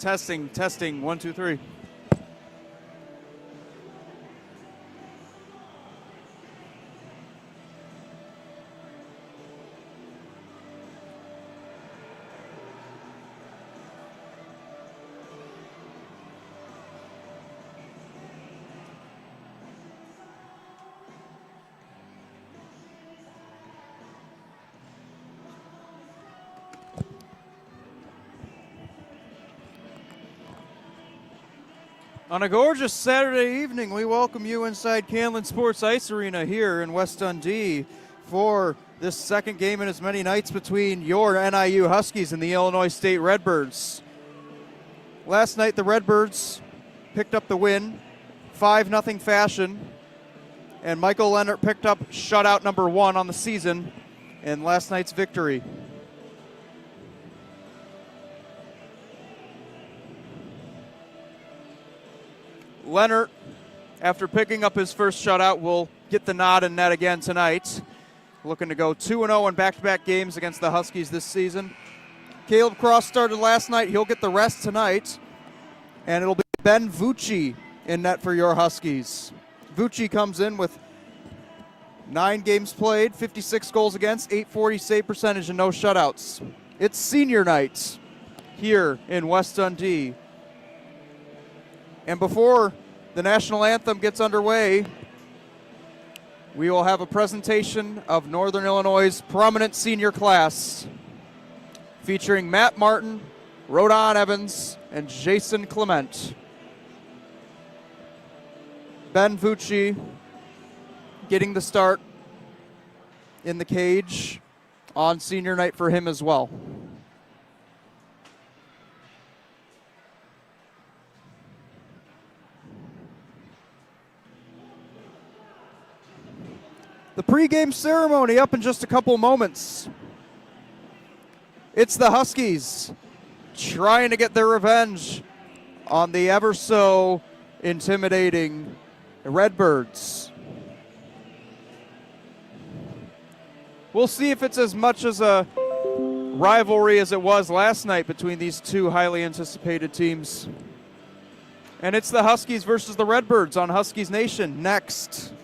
Testing, 1, 2, 3. On a gorgeous Saturday evening, we welcome you inside Canlan Sports Ice Arena here in West Dundee for this second game in as many nights between your NIU Huskies and the Illinois State Redbirds. Last night, the Redbirds picked up the win, 5-0 fashion, and Michael Leonard picked up shutout number 1 on the season in last night's victory. Leonard, after picking up his first shutout, will get the nod in net again tonight. Looking to go 2-0 in back-to-back games against the Huskies this season. Caleb Cross started last night. He'll get the rest tonight. And it'll be Ben Vucci in net for your Huskies. Vucci comes in with 9 games played, 56 goals against, .840 save percentage, and no shutouts. It's senior night here in West Dundee. And before the national anthem gets underway, we will have a presentation of Northern Illinois' prominent senior class featuring Matt Martin, Rodon Evans, and Jason Clement. Ben Vucci getting the start in the cage on senior night for him as well. The pregame ceremony up in just a couple moments. It's the Huskies trying to get their revenge on the ever so intimidating Redbirds. We'll see if it's as much as a rivalry as it was last night between these two highly anticipated teams. And it's the Huskies versus the Redbirds on Huskies Nation next.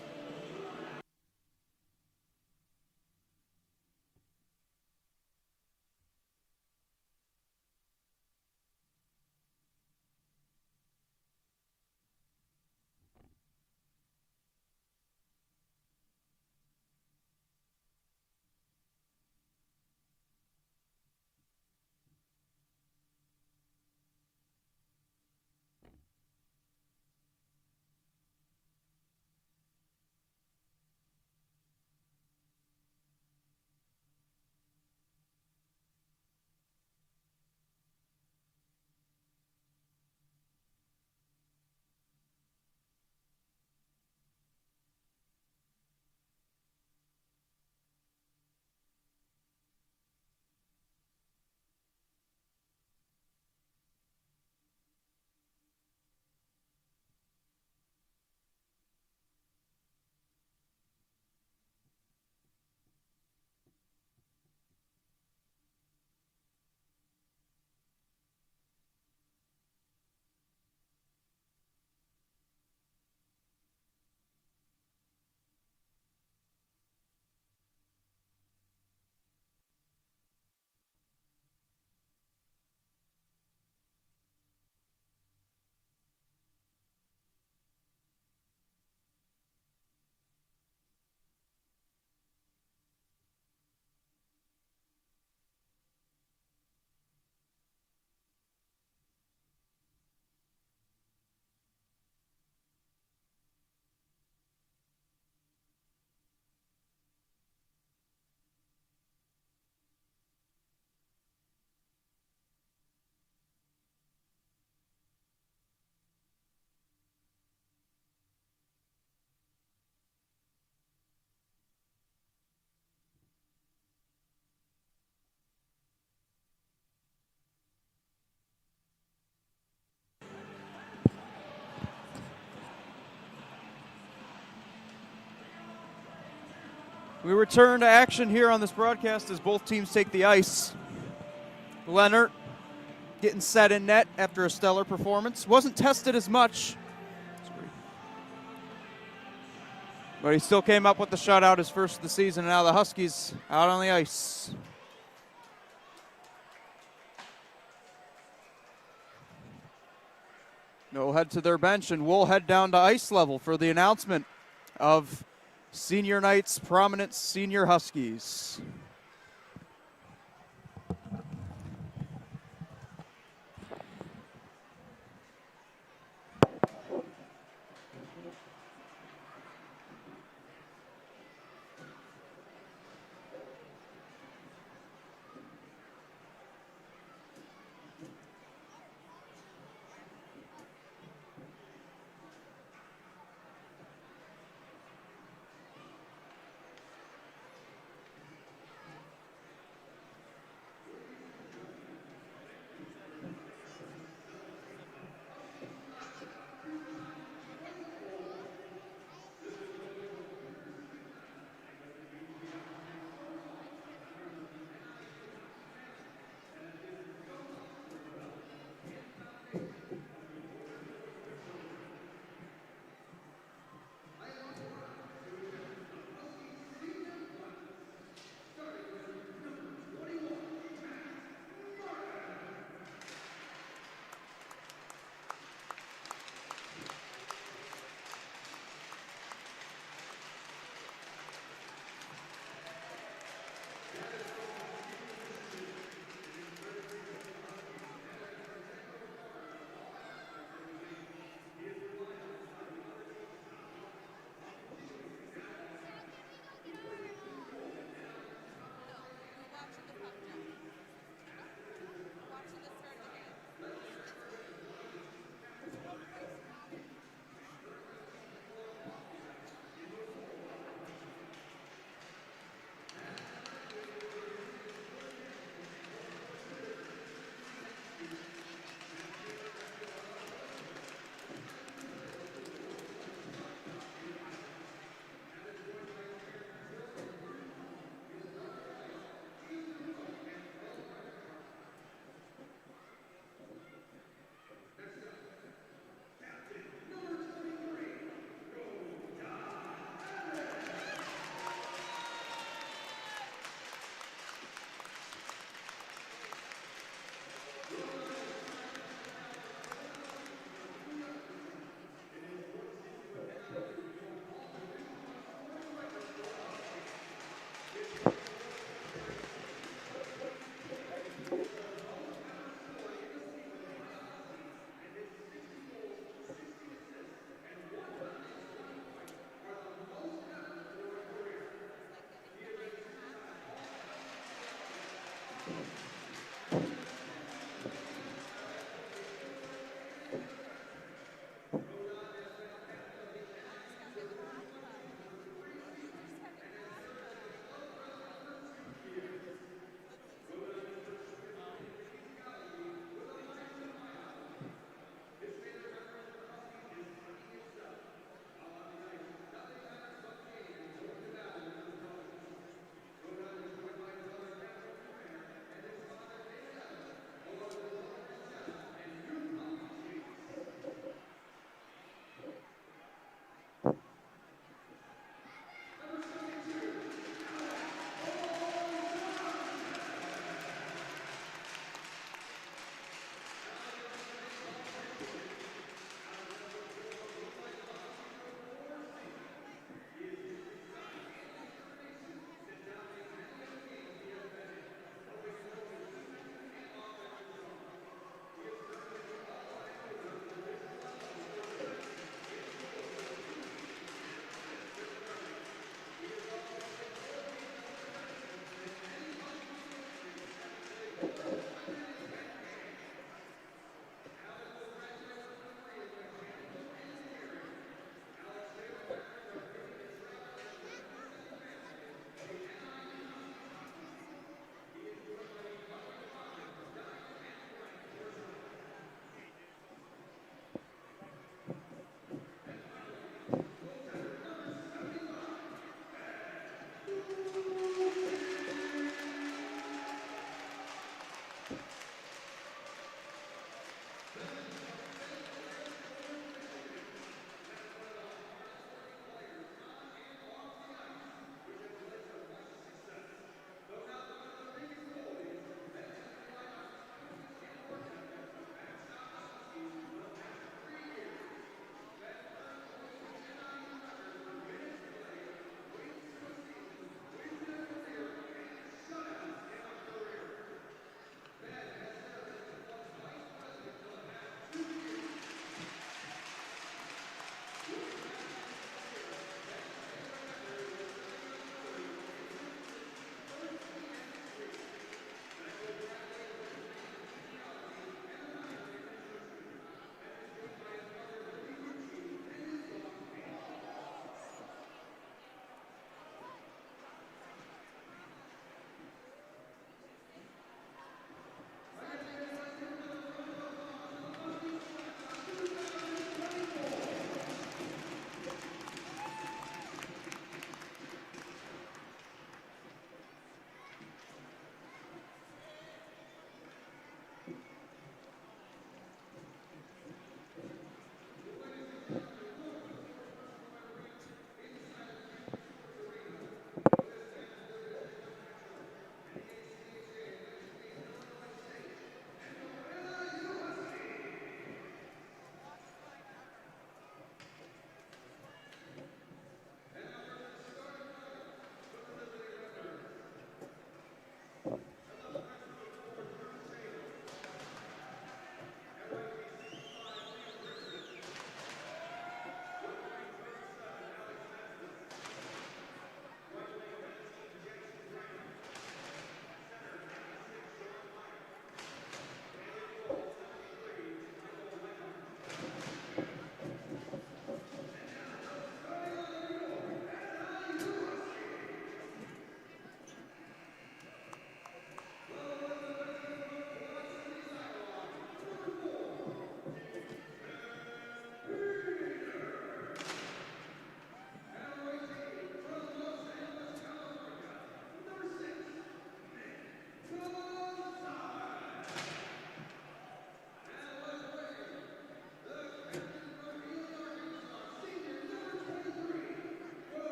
We return to action here on this broadcast as both teams take the ice. Leonard getting set in net after a stellar performance. Wasn't tested as much, but he still came up with the shutout, his first of the season, and now the Huskies out on the ice. They'll head to their bench, and we'll head down to ice level for the announcement of senior night's prominent senior Huskies.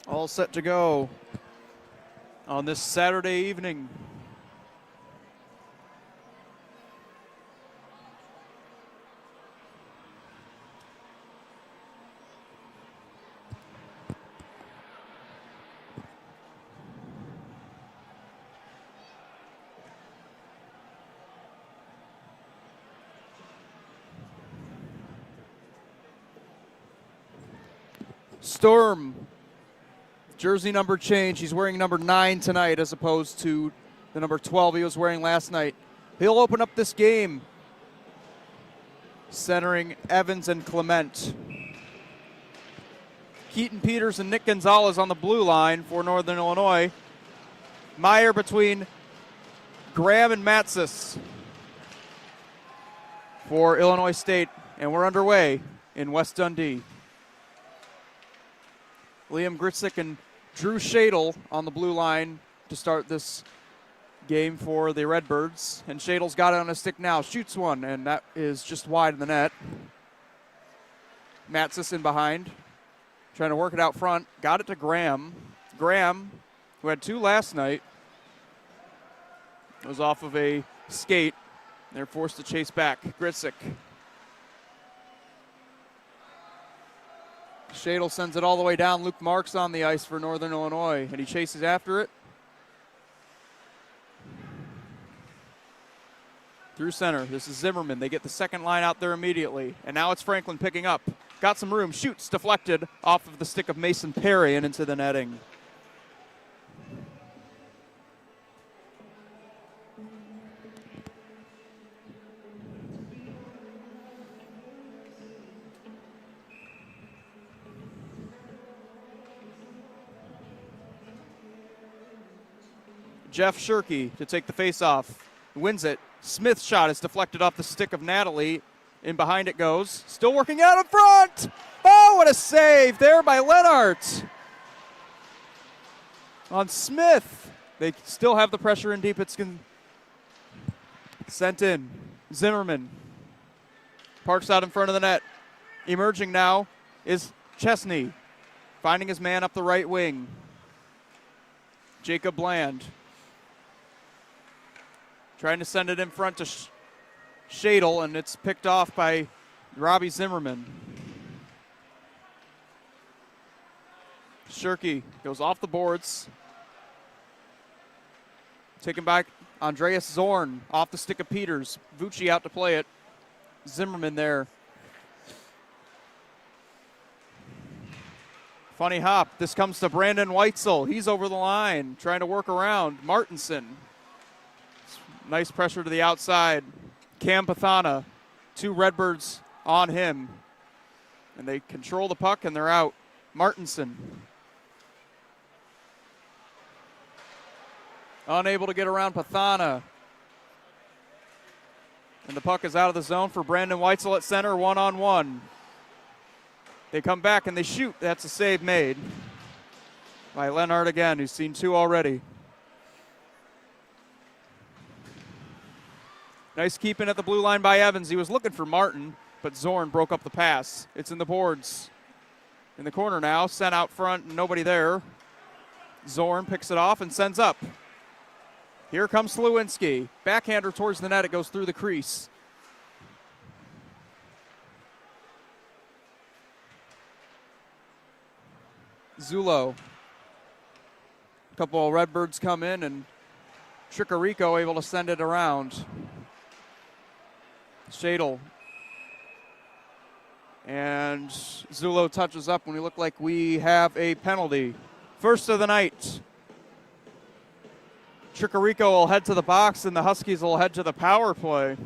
All set to go on this Saturday evening. Storm, jersey number change. He's wearing number 9 tonight as opposed to the number 12 he was wearing last night. He'll open up this game centering Evans and Clement. Keaton Peters and Nick Gonzalez on the blue line for Northern Illinois. Meyer between Graham and Matsis for Illinois State. And we're underway in West Dundee. Liam Gritzik and Drew Shadle on the blue line to start this game for the Redbirds. And Shadle's got it on his stick now. Shoots one, and that is just wide of the net. Matsis in behind, trying to work it out front. Got it to Graham. Graham, who had 2 last night, was off of a skate. They're forced to chase back. Gritzik. Shadle sends it all the way down. Luke Marks on the ice for Northern Illinois, and he chases after it. Through center. This is Zimmerman. They get the second line out there immediately. And now it's Franklin picking up. Got some room. Shoots deflected off of the stick of Mason Perry and into the netting. Jeff Shirkey to take the face-off. Wins it. Smith's shot is deflected off the stick of Natalie. In behind it goes. Still working out in front. Oh, what a save there by Lennart. On Smith. They still have the pressure in deep. It's sent in. Zimmerman. Parks out in front of the net. Emerging now is Chesney. Finding his man up the right wing. Jacob Bland. Trying to send it in front to Shadle, and it's picked off by Robbie Zimmerman. Shirkey goes off the boards. Taken by Andreas Zorn off the stick of Peters. Vucci out to play it. Zimmerman there. Funny hop. This comes to Brandon Weitzel. He's over the line, trying to work around Martinson. Nice pressure to the outside. Cam Pathana, 2 Redbirds on him. And they control the puck, and they're out. Martinson. Unable to get around Pathana. And the puck is out of the zone for Brandon Weitzel at center, 1-on-1. They come back and they shoot. That's a save made by Lennart again, who's seen 2 already. Nice keeping at the blue line by Evans. He was looking for Martin, but Zorn broke up the pass. It's in the boards. In the corner now, sent out front, nobody there. Zorn picks it off and sends up. Here comes Slewinski. Backhander towards the net. It goes through the crease. Zulo. A couple of Redbirds come in, and Tricarico able to send it around. Shadle. And Zulo touches up when we look like we have a penalty. First of the night. Tricarico will head to the box, and the Huskies will head to the power play.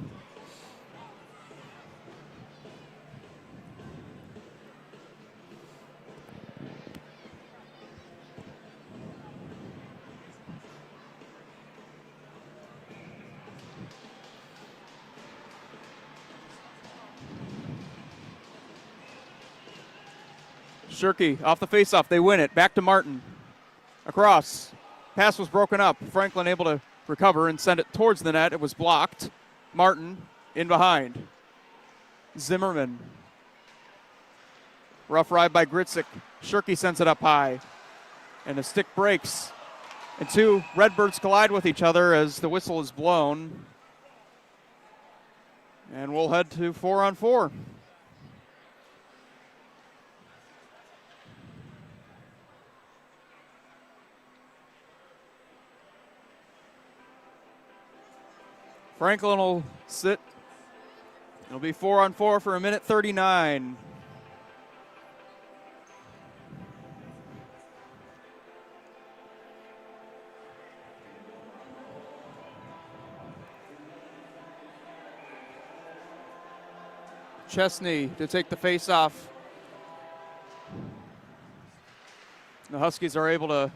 Shirkey off the faceoff. They win it. Back to Martin. Across. Pass was broken up. Franklin able to recover and send it towards the net. It was blocked. Martin in behind. Zimmerman. Rough ride by Gritzik. Shirkey sends it up high. And the stick breaks. And two Redbirds collide with each other as the whistle is blown. And we'll head to 4-on-4. Franklin will sit. It'll be 4-on-4 for 1:39. Chesney to take the face-off. The Huskies are able to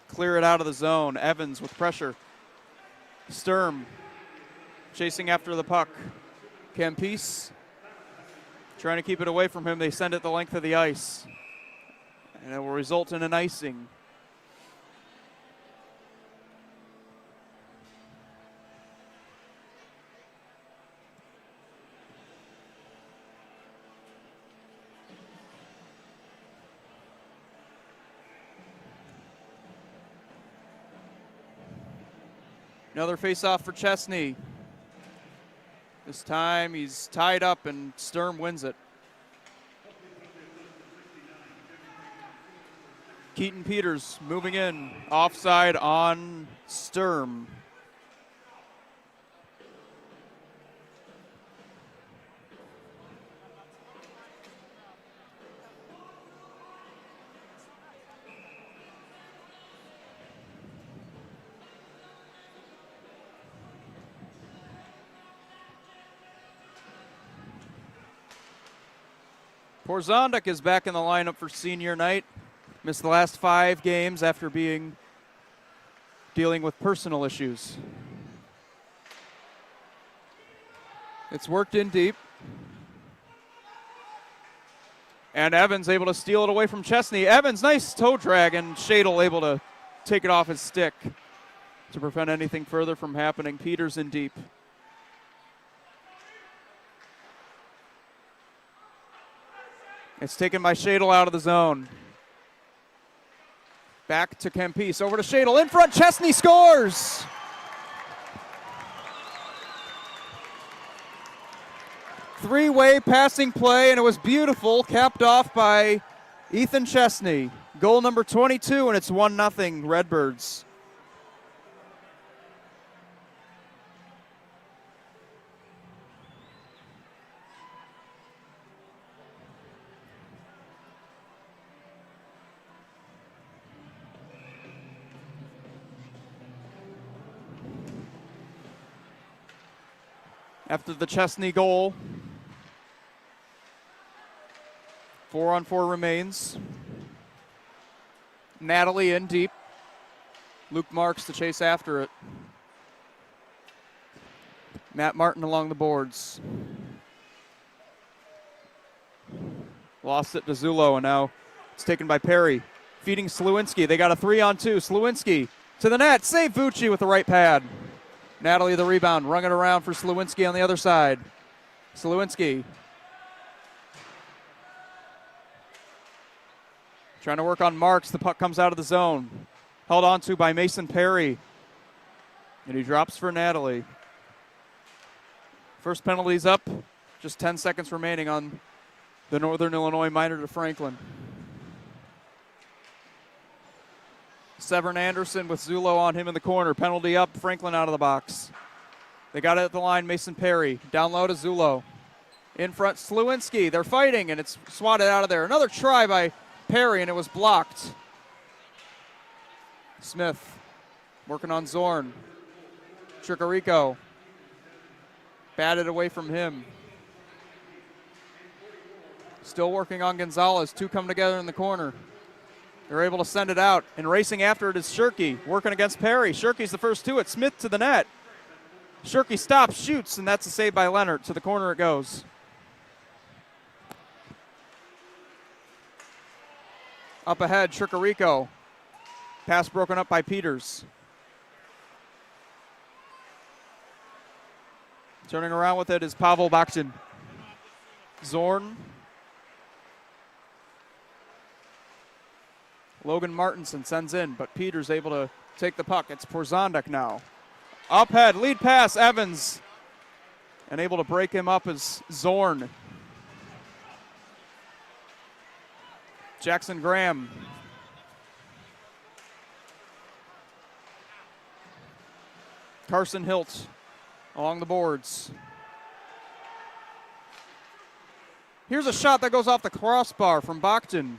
clear it out of the zone. Evans with pressure. Sturm chasing after the puck. Campese trying to keep it away from him. They send it the length of the ice. And it will result in an icing. Another face-off for Chesney. This time he's tied up and Sturm wins it. Keaton Peters moving in, offside on Sturm. Porzonduk is back in the lineup for senior night. Missed the last 5 games after dealing with personal issues. It's worked in deep. And Evans able to steal it away from Chesney. Evans, nice toe drag, and Shadle able to take it off his stick to prevent anything further from happening. Peters in deep. It's taken by Shadle out of the zone. Back to Campese, over to Shadle, in front, Chesney scores! Three-way passing play, and it was beautiful, capped off by Ethan Chesney. Goal number 22, and it's 1-0 Redbirds. After the Chesney goal, 4-on-4 remains. Natalie in deep. Luke Marks to chase after it. Matt Martin along the boards. Lost it to Zulo, and now it's taken by Perry. Feeding Slewinski. They got a 3-on-2. Slewinski to the net. Save Vucci with the right pad. Natalie the rebound, rung it around for Slewinski on the other side. Slewinski trying to work on Marks. The puck comes out of the zone. Held on to by Mason Perry. And he drops for Natalie. First penalty's up. Just 10 seconds remaining on the Northern Illinois minor to Franklin. Severn Anderson with Zulo on him in the corner. Penalty up, Franklin out of the box. They got it at the line, Mason Perry. Down low to Zulo. In front, Slewinski. They're fighting, and it's swatted out of there. Another try by Perry, and it was blocked. Smith working on Zorn. Tricarico. Batted away from him. Still working on Gonzalez. Two come together in the corner. They're able to send it out, and racing after it is Shirky, working against Perry. Shirky's the first to it. Smith to the net. Shirky stops, shoots, and that's a save by Leonard. To the corner it goes. Up ahead, Tricarico. Pass broken up by Peters. Turning around with it is Pavel Bakhtin. Zorn Logan Martinson sends in, but Peters able to take the puck. It's Porzonduk now. Up head, lead pass, Evans. And able to break him up as Zorn. Jackson Graham. Carson Hilt along the boards. Here's a shot that goes off the crossbar from Bachton.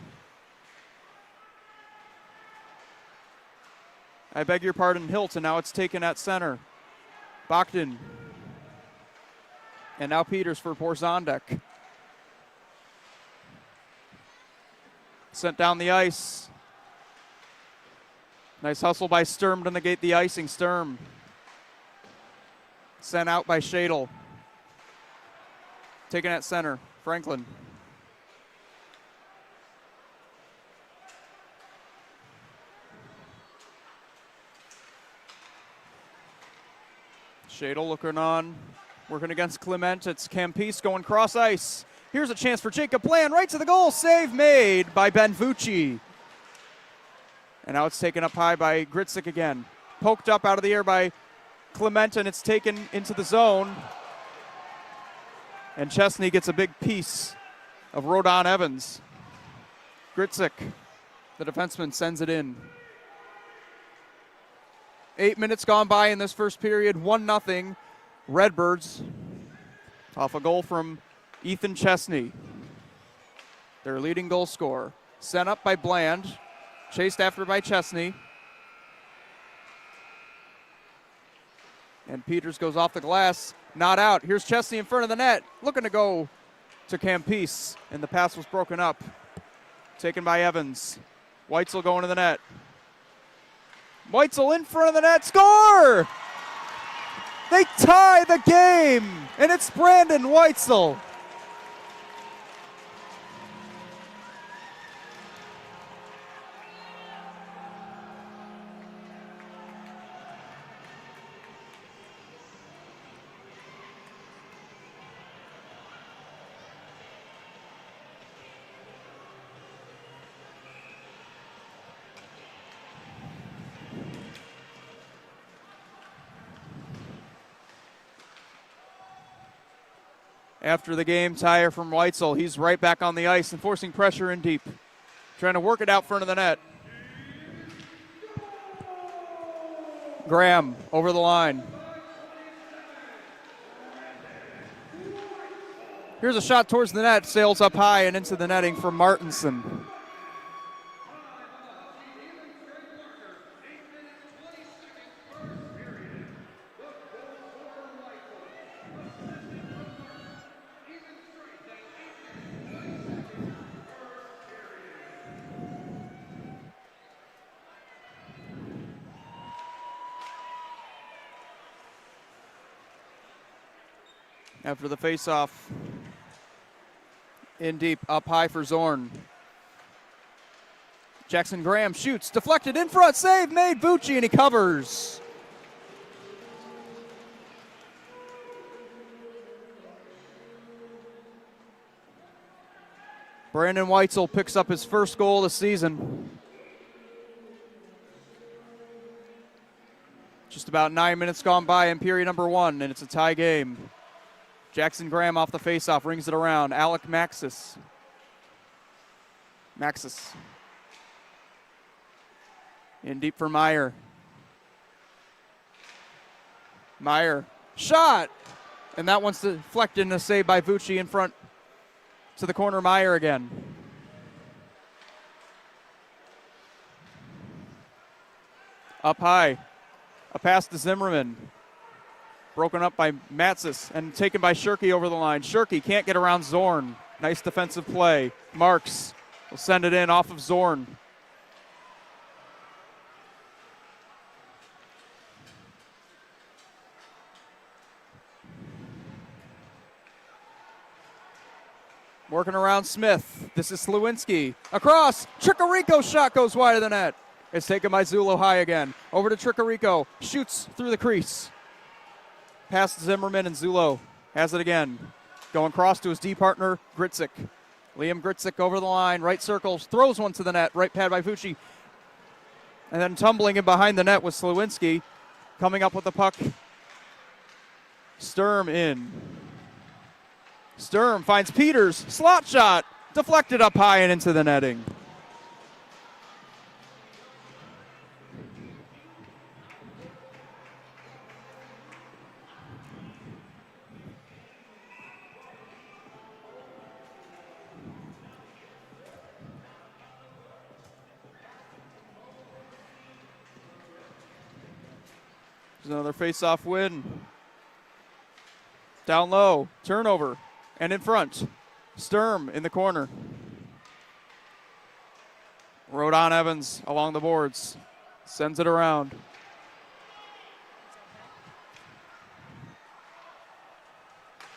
I beg your pardon, Hilt, and now it's taken at center. Bachton. And now Peters for Porzonduk. Sent down the ice. Nice hustle by Sturm to negate the icing. Sturm. Sent out by Shadle. Taken at center. Franklin. Shadle looking on. Working against Clement. It's Campese going cross ice. Here's a chance for Jacob Bland. Right to the goal. Save made by Ben Vucci. And now it's taken up high by Gritzik again. Poked up out of the air by Clement, and it's taken into the zone. And Chesney gets a big piece of Rodon Evans. Gritzik, the defenseman, sends it in. 8 minutes gone by in this first period. 1-0 Redbirds off a goal from Ethan Chesney, their leading goal scorer. Sent up by Bland, chased after by Chesney. And Peters goes off the glass, not out. Here's Chesney in front of the net, looking to go to Campese, and the pass was broken up. Taken by Evans. Weitzel going to the net. Weitzel in front of the net, score! They tie the game, and it's Brandon Weitzel. After the game, tire from Weitzel. He's right back on the ice, enforcing pressure in deep. Trying to work it out front of the net. Graham over the line. Here's a shot towards the net, sails up high and into the netting from Martinson. After the face-off, in deep, up high for Zorn. Jackson Graham shoots, deflected in front, save made, Vucci, and he covers. Brandon Weitzel picks up his first goal of the season. Just about 9 minutes gone by in period number 1, and it's a tie game. Jackson Graham off the faceoff, rings it around. Alec Maxis. In deep for Meyer. Shot! And that one's deflected and a save by Vucci in front to the corner. Meyer again. Up high. A pass to Zimmerman. Broken up by Matsis and taken by Shirky over the line. Shirky can't get around Zorn. Nice defensive play. Marks will send it in off of Zorn. Working around Smith. This is Slewinski. Across. Tricarico shot goes wide of the net. It's taken by Zulo high again. Over to Tricarico. Shoots through the crease. Past Zimmerman, and Zulo has it again. Going cross to his D partner, Gritzik. Liam Gritzik over the line, right circle, throws one to the net, right pad by Vucci. And then tumbling in behind the net was Slewinski. Coming up with the puck. Sturm in. Sturm finds Peters, slot shot, deflected up high and into the netting. There's another face-off win. Down low, turnover, and in front. Sturm in the corner. Rodon Evans along the boards. Sends it around.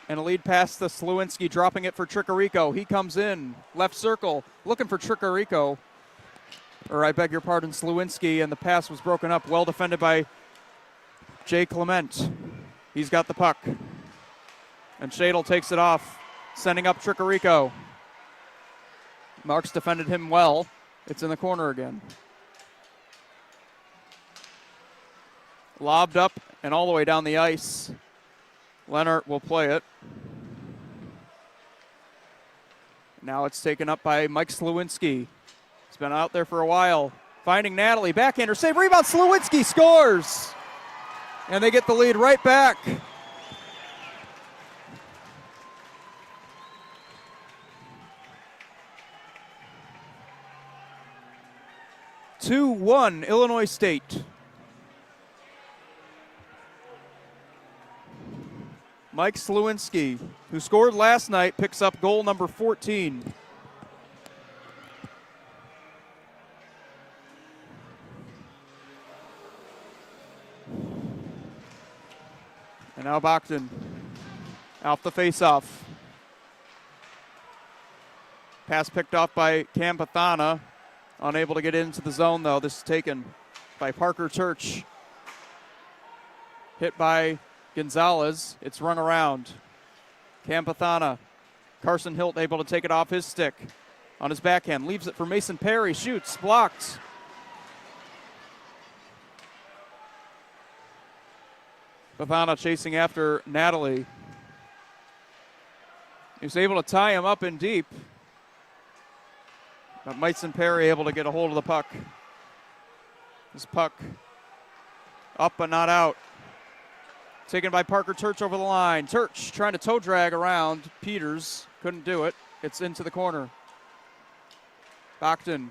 And a lead pass to Slewinski, dropping it for Tricarico. He comes in, left circle, looking for Tricarico. Or I beg your pardon, Slewinski, and the pass was broken up. Well defended by Jay Clement. He's got the puck. And Shadle takes it off, sending up Tricarico. Marks defended him well. It's in the corner again. Lobbed up and all the way down the ice. Leonard will play it. Now it's taken up by Mike Slewinski. He's been out there for a while. Finding Natalie, backhander save, rebound, Slewinski scores! And they get the lead right back. (2-1) Illinois State. Mike Slewinski, who scored last night, picks up goal number 14. And now Bachton off the faceoff. Pass picked off by Cam Pathana. Unable to get into the zone, though. This is taken by Parker Church. Hit by Gonzalez. It's run around. Cam Pathana. Carson Hilt able to take it off his stick. On his backhand. Leaves it for Mason Perry. Shoots. Blocked. Pathana chasing after Natalie. He was able to tie him up in deep. But Mason Perry able to get a hold of the puck. This puck up but not out. Taken by Parker Turch over the line. Turch trying to toe drag around Peters. Couldn't do it. It's into the corner. Bachton.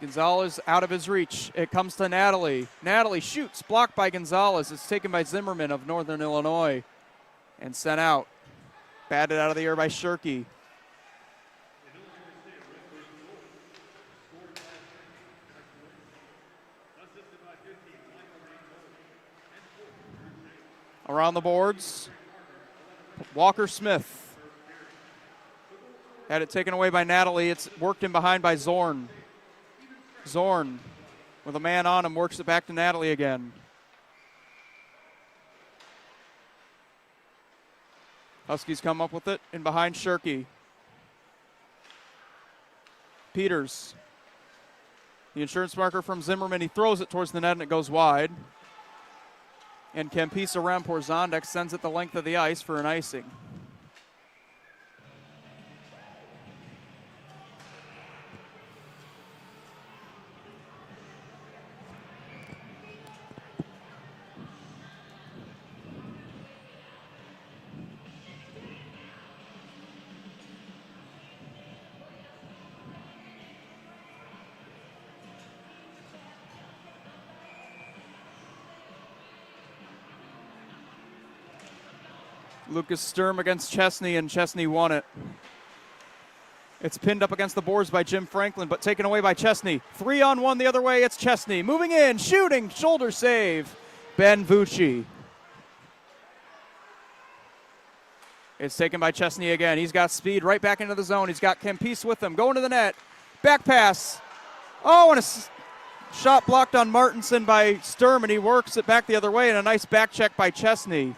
Gonzalez out of his reach. It comes to Natalie. Natalie shoots. Blocked by Gonzalez. It's taken by Zimmerman of Northern Illinois. And sent out. Batted out of the air by Shirky. Around the boards. Walker Smith. Had it taken away by Natalie. It's worked in behind by Zorn. Zorn with a man on him works it back to Natalie again. Huskies come up with it in behind Shirky. Peters. The insurance marker from Zimmerman. He throws it towards the net and it goes wide. And Campisa Ramporzondek sends it the length of the ice for an icing. Lucas Sturm against Chesney, and Chesney won it. It's pinned up against the boards by Jim Franklin, but taken away by Chesney. 3-on-1 the other way, it's Chesney. Moving in, shooting, shoulder save. Ben Vucci. It's taken by Chesney again. He's got speed right back into the zone. He's got Campese with him. Going to the net. Back pass. Oh, and a shot blocked on Martinson by Sturm, and he works it back the other way, and a nice back check by Chesney.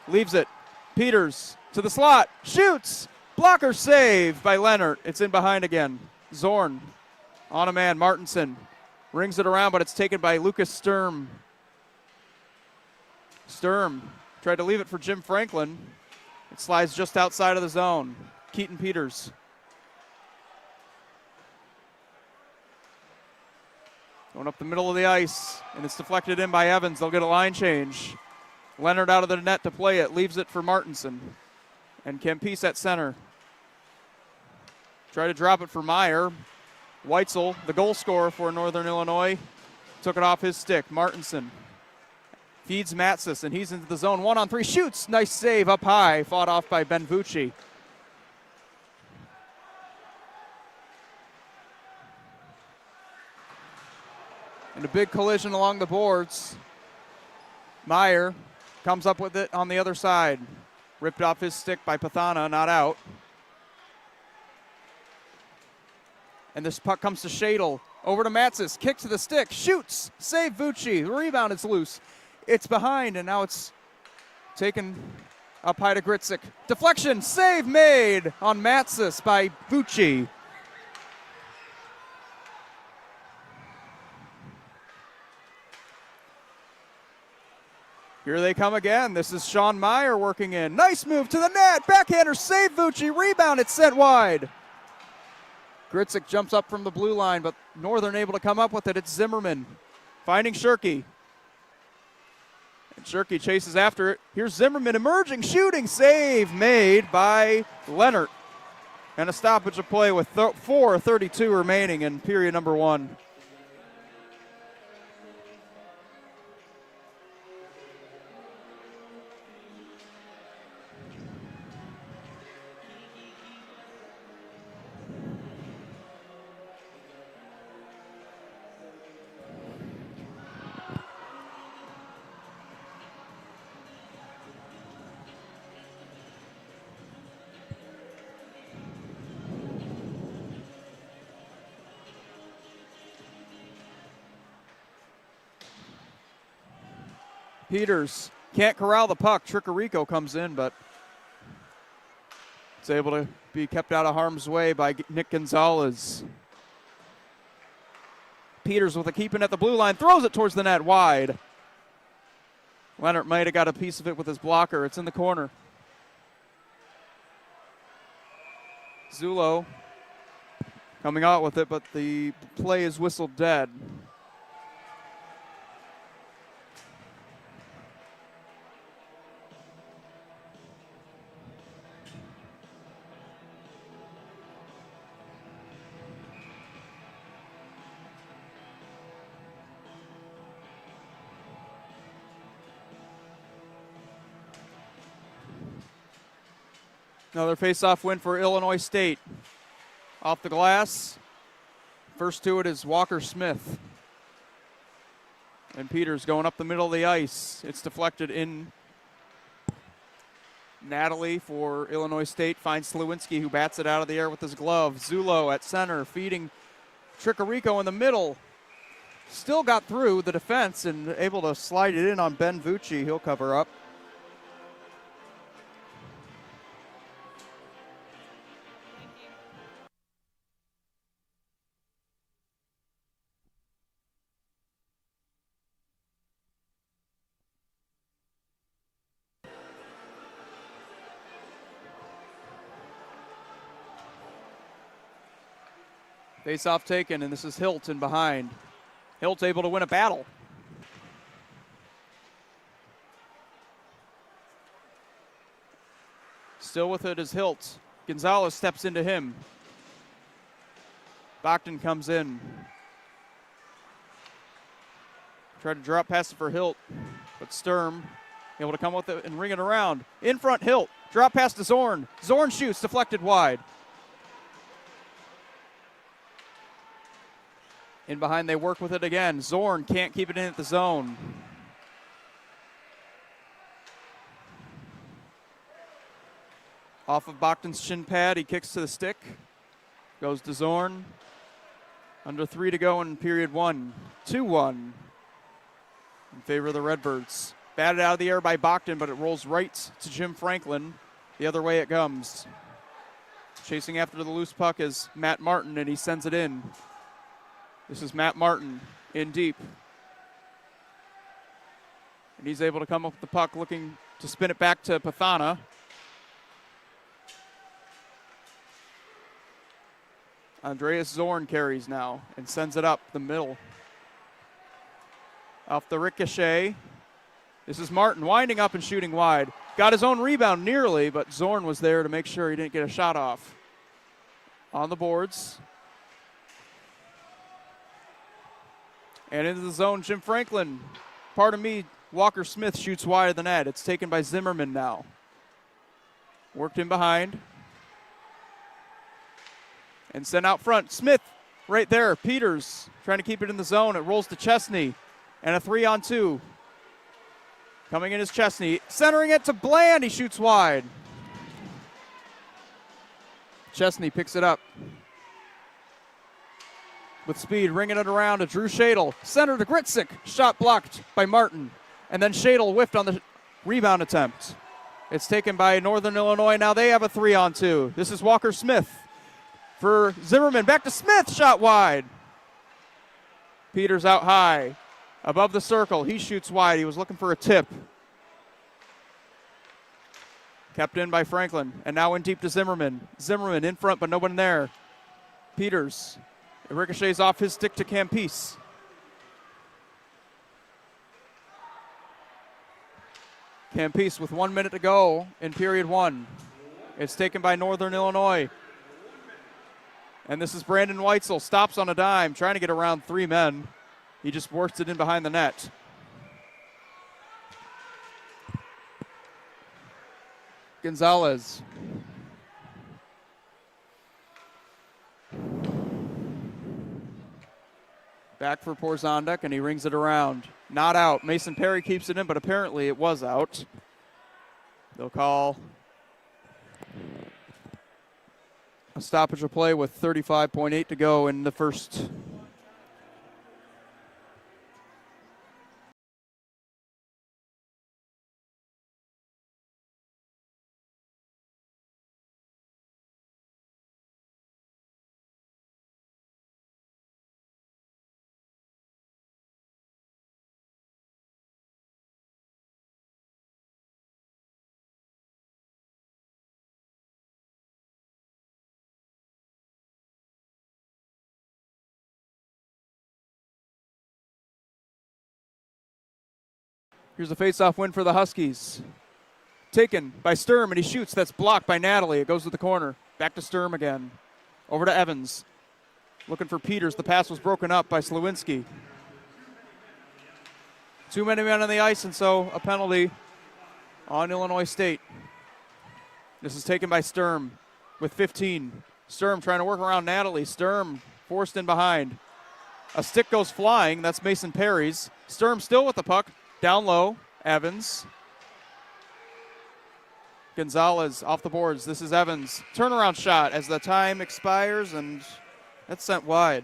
Leaves it. Peters to the slot, shoots, blocker save by Leonard. It's in behind again. Zorn on a man, Martinson rings it around, but it's taken by Lucas Sturm. Sturm tried to leave it for Jim Franklin. It slides just outside of the zone. Keaton Peters. Going up the middle of the ice, and it's deflected in by Evans. They'll get a line change. Leonard out of the net to play it, leaves it for Martinson. And Kempis at center. Try to drop it for Meyer. Weitzel, the goal scorer for Northern Illinois, took it off his stick. Martinson feeds Matsis, and he's into the zone. 1-on-3, shoots. Nice save up high, fought off by Benvucci. And a big collision along the boards. Meyer comes up with it on the other side. Ripped off his stick by Pathana, not out. And this puck comes to Shadle. Over to Matsis, kick to the stick, shoots, save Vucci. The rebound is loose. It's behind, and now it's taken up high to Gritzik. Deflection, save made on Matsis by Vucci. Here they come again. This is Sean Meyer working in. Nice move to the net. Backhander, save Vucci. Rebound, it's sent wide. Gritzik jumps up from the blue line, but Northern able to come up with it. It's Zimmerman finding Shirky. And Shirky chases after it. Here's Zimmerman emerging, shooting, save made by Leonard. And a stoppage of play with 4:32 remaining in period number one. Peters can't corral the puck. Tricarico comes in, but it's able to be kept out of harm's way by Nick Gonzalez. Peters with a keeping at the blue line, throws it towards the net wide. Leonard might have got a piece of it with his blocker. It's in the corner. Zulo coming out with it, but the play is whistled dead. Another face-off win for Illinois State. Off the glass. First to it is Walker Smith. And Peters going up the middle of the ice. It's deflected in. Natalie for Illinois State finds Slewinski, who bats it out of the air with his glove. Zulo at center, feeding Tricarico in the middle. Still got through the defense and able to slide it in on Benvucci. He'll cover up. Face-off taken, and this is Hilton behind. Hilt able to win a battle. Still with it is Hilt. Gonzalez steps into him. Bogdan comes in. Tried to drop pass it for Hilt, but Sturm able to come with it and ring it around. In front, Hilt. Drop pass to Zorn. Zorn shoots, deflected wide. In behind, they work with it again. Zorn can't keep it in at the zone. Off of Bogdan's shin pad, he kicks to the stick. Goes to Zorn. Under 3 to go in period one. 2-1 in favor of the Redbirds. Batted out of the air by Bogdan, but it rolls right to Jim Franklin. The other way it comes. Chasing after the loose puck is Matt Martin, and he sends it in. This is Matt Martin in deep. And he's able to come up with the puck, looking to spin it back to Pathana. Andreas Zorn carries now and sends it up the middle. Off the ricochet. This is Martin winding up and shooting wide. Got his own rebound nearly, but Zorn was there to make sure he didn't get a shot off. On the boards. And into the zone, Jim Franklin. Pardon me, Walker Smith shoots wide of the net. It's taken by Zimmerman now. Worked in behind. And sent out front. Smith right there. Peters trying to keep it in the zone. It rolls to Chesney. And a 3-on-2. Coming in is Chesney. Centering it to Bland. He shoots wide. Chesney picks it up. With speed, ringing it around to Drew Shadle. Center to Gritzik. Shot blocked by Martin. And then Shadle whiffed on the rebound attempt. It's taken by Northern Illinois. Now they have a 3-on-2. This is Walker Smith. For Zimmerman, back to Smith, shot wide. Peters out high, above the circle. He shoots wide. He was looking for a tip. Kept in by Franklin, and now in deep to Zimmerman. Zimmerman in front, but no one there. Peters, it ricochets off his stick to Campese. Campese with 1 minute to go in period one. It's taken by Northern Illinois. And this is Brandon Weitzel, stops on a dime, trying to get around three men. He just works it in behind the net. Gonzalez. Back for Porzonduk, and he rings it around. Not out. Mason Perry keeps it in, but apparently it was out. They'll call a stoppage of play with 35.8 to go in the first. Here's a face-off win for the Huskies. Taken by Sturm, and he shoots. That's blocked by Natalie. It goes to the corner. Back to Sturm again. Over to Evans. Looking for Peters. The pass was broken up by Slawinski. Too many men on the ice, and so a penalty on Illinois State. This is taken by Sturm with 15. Sturm trying to work around Natalie. Sturm forced in behind. A stick goes flying. That's Mason Perry's. Sturm still with the puck. Down low, Evans. Gonzalez off the boards. This is Evans. Turnaround shot as the time expires, and that's sent wide.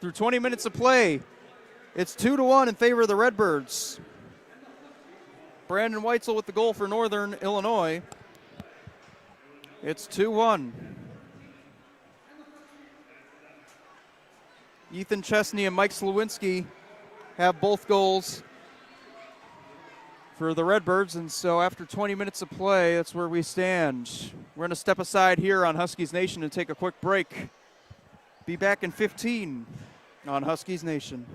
Through 20 minutes of play, it's 2-1 in favor of the Redbirds. Brandon Weitzel with the goal for Northern Illinois. It's 2-1. Ethan Chesney and Mike Slawinski have both goals for the Redbirds, and so after 20 minutes of play, that's where we stand. We're going to step aside here on Huskies Nation and take a quick break. Be back in 15 on Huskies Nation.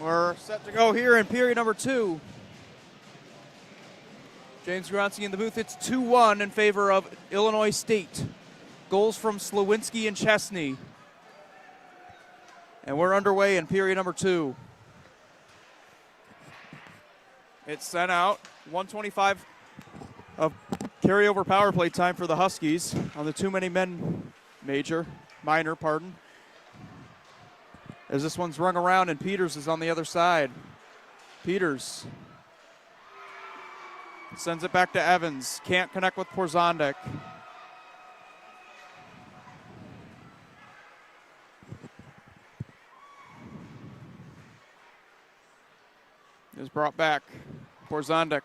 We're set to go here in period number 2. James Gronsky in the booth. It's 2-1 in favor of Illinois State. Goals from Slowinski and Chesney. And we're underway in period number 2. It's sent out. 125 of carryover power play time for the Huskies on the too many men minor. As this one's rung around and Peters is on the other side. Peters sends it back to Evans. Can't connect with Porzondek. Is brought back. Porzondek.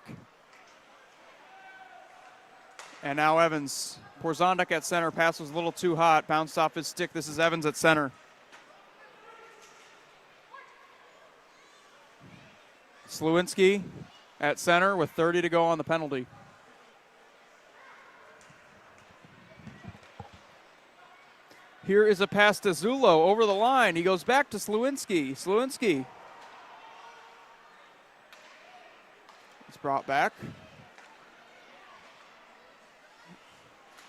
And now Evans. Porzondek at center. Pass was a little too hot. Bounced off his stick. This is Evans at center. Slowinski at center with 30 to go on the penalty. Here is a pass to Zullo over the line. He goes back to Slowinski. Slowinski. It's brought back.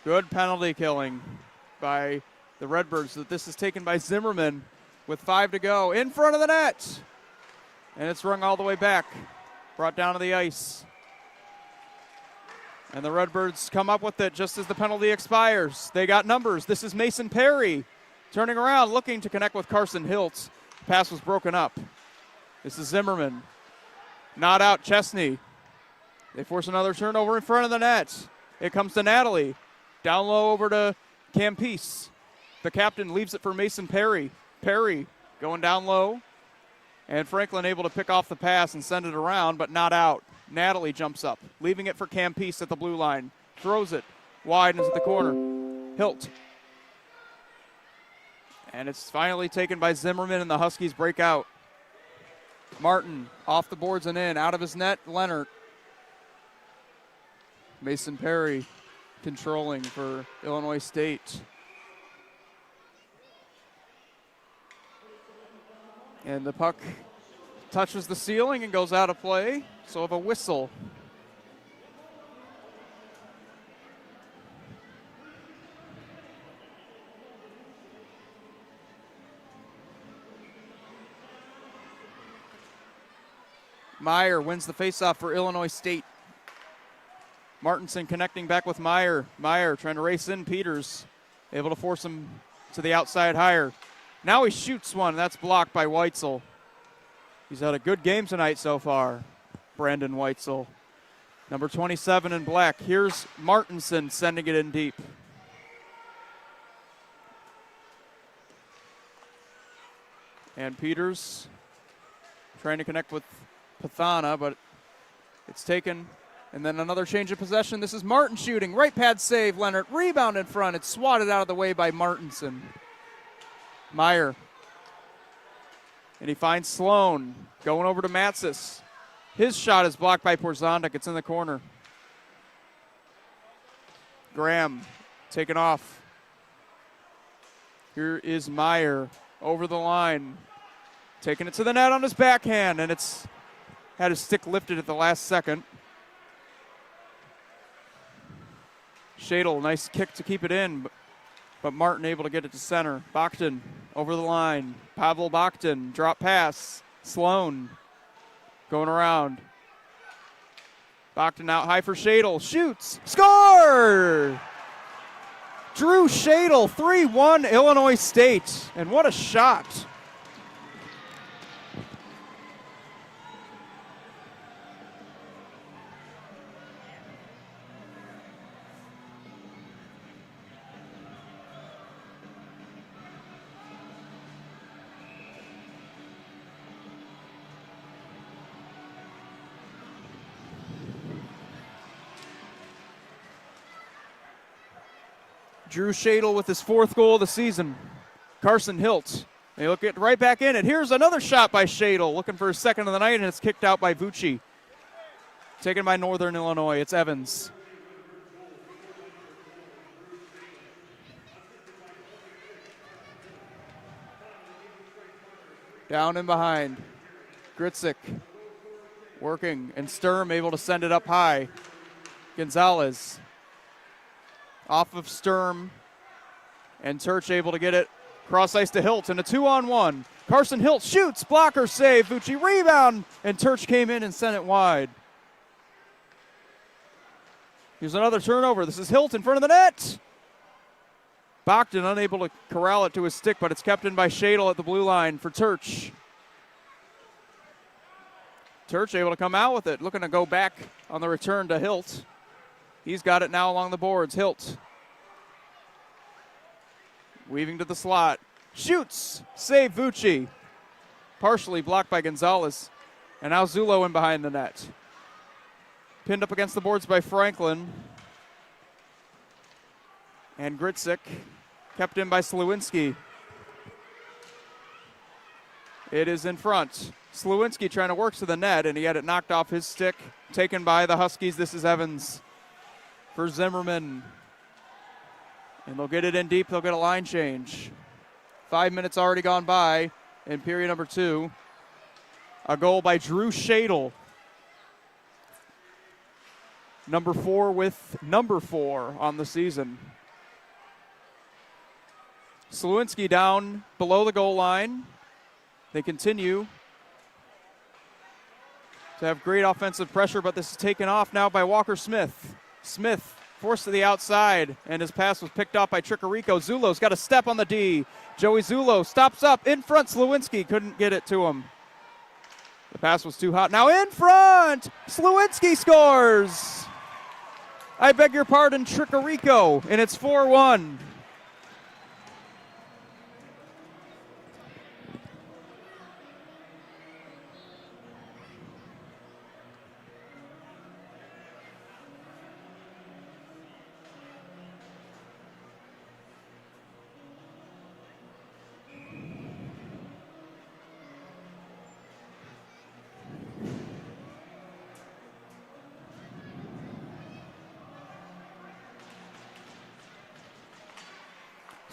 Good penalty killing by the Redbirds. This is taken by Zimmerman with 5 to go. In front of the net. And it's rung all the way back. Brought down to the ice. And the Redbirds come up with it just as the penalty expires. They got numbers. This is Mason Perry turning around, looking to connect with Carson Hilt. Pass was broken up. This is Zimmerman. Not out, Chesney. They force another turnover in front of the net. It comes to Natalie. Down low over to Campese. The captain leaves it for Mason Perry. Perry going down low. And Franklin able to pick off the pass and send it around, but not out. Natalie jumps up, leaving it for Campese at the blue line. Throws it wide into the corner. Hilt. And it's finally taken by Zimmerman, and the Huskies break out. Martin off the boards and in. Out of his net, Leonard. Mason Perry controlling for Illinois State. And the puck touches the ceiling and goes out of play. So of a whistle. Meyer wins the faceoff for Illinois State. Martinson connecting back with Meyer. Meyer trying to race in. Peters able to force him to the outside higher. Now he shoots one. That's blocked by Weitzel. He's had a good game tonight so far, Brandon Weitzel. Number 27 in black. Here's Martinson sending it in deep. And Peters trying to connect with Pathana, but it's taken. And then another change of possession. This is Martin shooting. Right pad save, Leonard. Rebound in front. It's swatted out of the way by Martinson. Meyer. And he finds Sloan going over to Matsis. His shot is blocked by Porzondek. It's in the corner. Graham taken off. Here is Meyer over the line. Taking it to the net on his backhand, and it's had his stick lifted at the last second. Shadle, nice kick to keep it in, but Martin able to get it to center. Bakhtin over the line. Pavel Bakhtin, drop pass. Sloan going around. Bakhtin out high for Shadle. Shoots. Score! Drew Shadle, 3-1 Illinois State. And what a shot. Drew Shadle with his 4th goal of the season. Carson Hilt. They look it right back in it. Here's another shot by Shadle, looking for his second of the night, and it's kicked out by Vucci. Taken by Northern Illinois. It's Evans. Down and behind. Gritzik working, and Sturm able to send it up high. Gonzalez off of Sturm, and Turch able to get it cross ice to Hilt, and a 2-on-1. Carson Hilt shoots, blocker save, Vucci rebound, and Turch came in and sent it wide. Here's another turnover. This is Hilt in front of the net. Bogdan unable to corral it to his stick, but it's kept in by Shadle at the blue line for Turch. Turch able to come out with it, looking to go back on the return to Hilt. He's got it now along the boards. Hilt weaving to the slot. Shoots. Save Vucci. Partially blocked by Gonzalez. And now Zulo in behind the net. Pinned up against the boards by Franklin. And Gritzik kept in by Slewinski. It is in front. Slewinski trying to work to the net, and he had it knocked off his stick. Taken by the Huskies. This is Evans for Zimmerman. And they'll get it in deep. They'll get a line change. 5 minutes already gone by in period number 2. A goal by Drew Shadle. Number 4 with number 4 on the season. Slewinski down below the goal line. They continue to have great offensive pressure, but this is taken off now by Walker Smith. Smith forced to the outside, and his pass was picked off by Tricarico. Zulo's got a step on the D. Joey Zulo stops up in front. Slewinski couldn't get it to him. The pass was too hot. Now in front! Slewinski scores! I beg your pardon, Tricarico, and it's 4-1.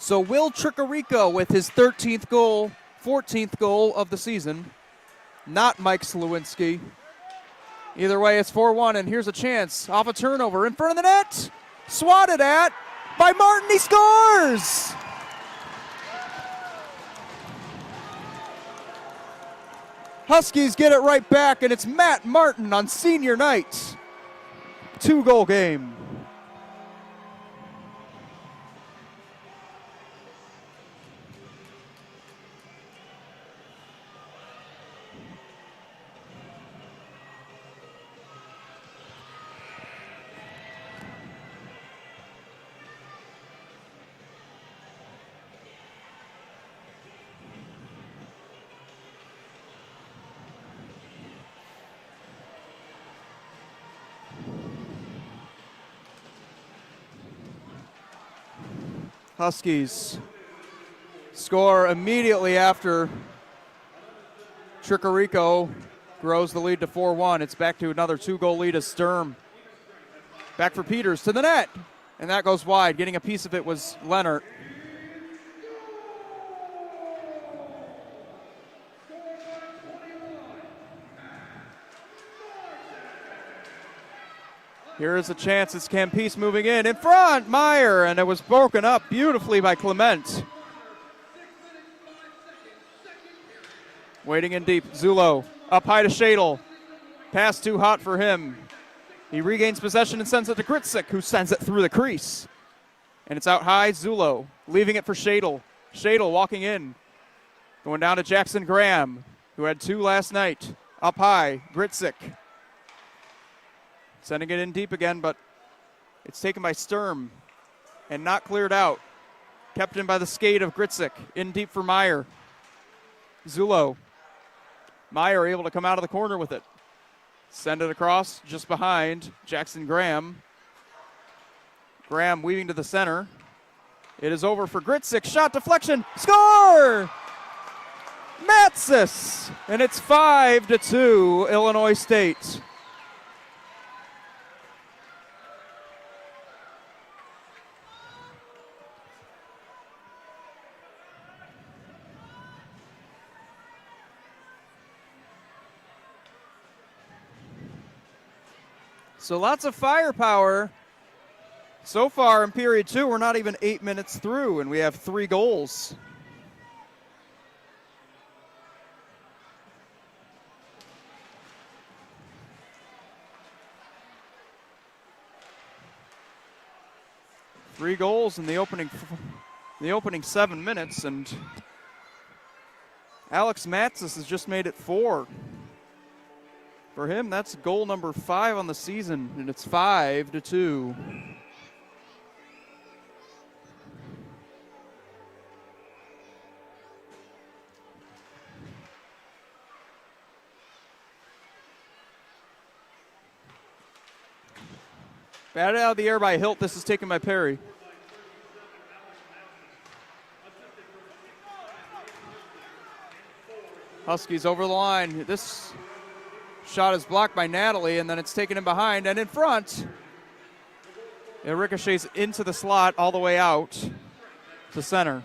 So Will Tricarico with his 13th goal, 14th goal of the season. Not Mike Slewinski. Either way, it's 4-1, and here's a chance. Off a turnover in front of the net. Swatted at by Martin. He scores! Huskies get it right back, and it's Matt Martin on senior night. 2-goal game. Huskies score immediately after Tricarico grows the lead to 4-1. It's back to another 2-goal lead as Sturm. Back for Peters to the net, and that goes wide. Getting a piece of it was Leonard. Here is a chance. It's Campese moving in front, Meyer, and it was broken up beautifully by Clement. Waiting in deep, Zulo up high to Shadle. Pass too hot for him. He regains possession and sends it to Gritzik, who sends it through the crease. And it's out high, Zulo leaving it for Shadle. Shadle walking in. Going down to Jackson Graham, who had 2 last night. Up high, Gritzik. Sending it in deep again, but it's taken by Sturm and not cleared out. Kept in by the skate of Gritzik. In deep for Meyer. Zulo. Meyer able to come out of the corner with it. Send it across just behind Jackson Graham. Graham weaving to the center. It is over for Gritzik. Shot deflection. Score! Matsis! And it's 5-2 Illinois State. So lots of firepower. So far in period 2, we're not even 8 minutes through, and we have 3 goals. Three goals in the opening 7 minutes, and Alex Matsis has just made it 4. For him, that's goal number 5 on the season, and it's 5-2. Batted out of the air by Hilt. This is taken by Perry. Huskies over the line. This shot is blocked by Natalie, and then it's taken in behind and in front. It ricochets into the slot all the way out to center.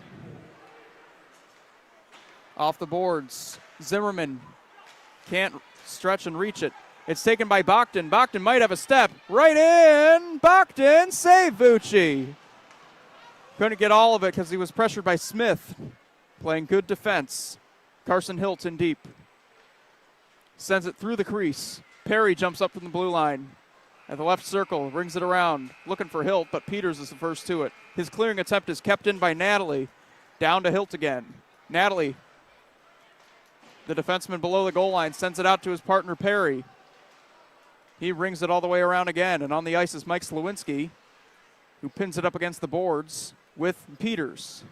Off the boards. Zimmerman can't stretch and reach it. It's taken by Bogdan. Bogdan might have a step. Right in. Bogdan, save Vucci. Couldn't get all of it because he was pressured by Smith. Playing good defense. Carson Hilt in deep. Sends it through the crease. Perry jumps up from the blue line. At the left circle, rings it around. Looking for Hilt, but Peters is the first to it. His clearing attempt is kept in by Natalie. Down to Hilt again. Natalie, the defenseman below the goal line, sends it out to his partner Perry. He rings it all the way around again, and on the ice is Mike Slawinski, who pins it up against the boards with Peters.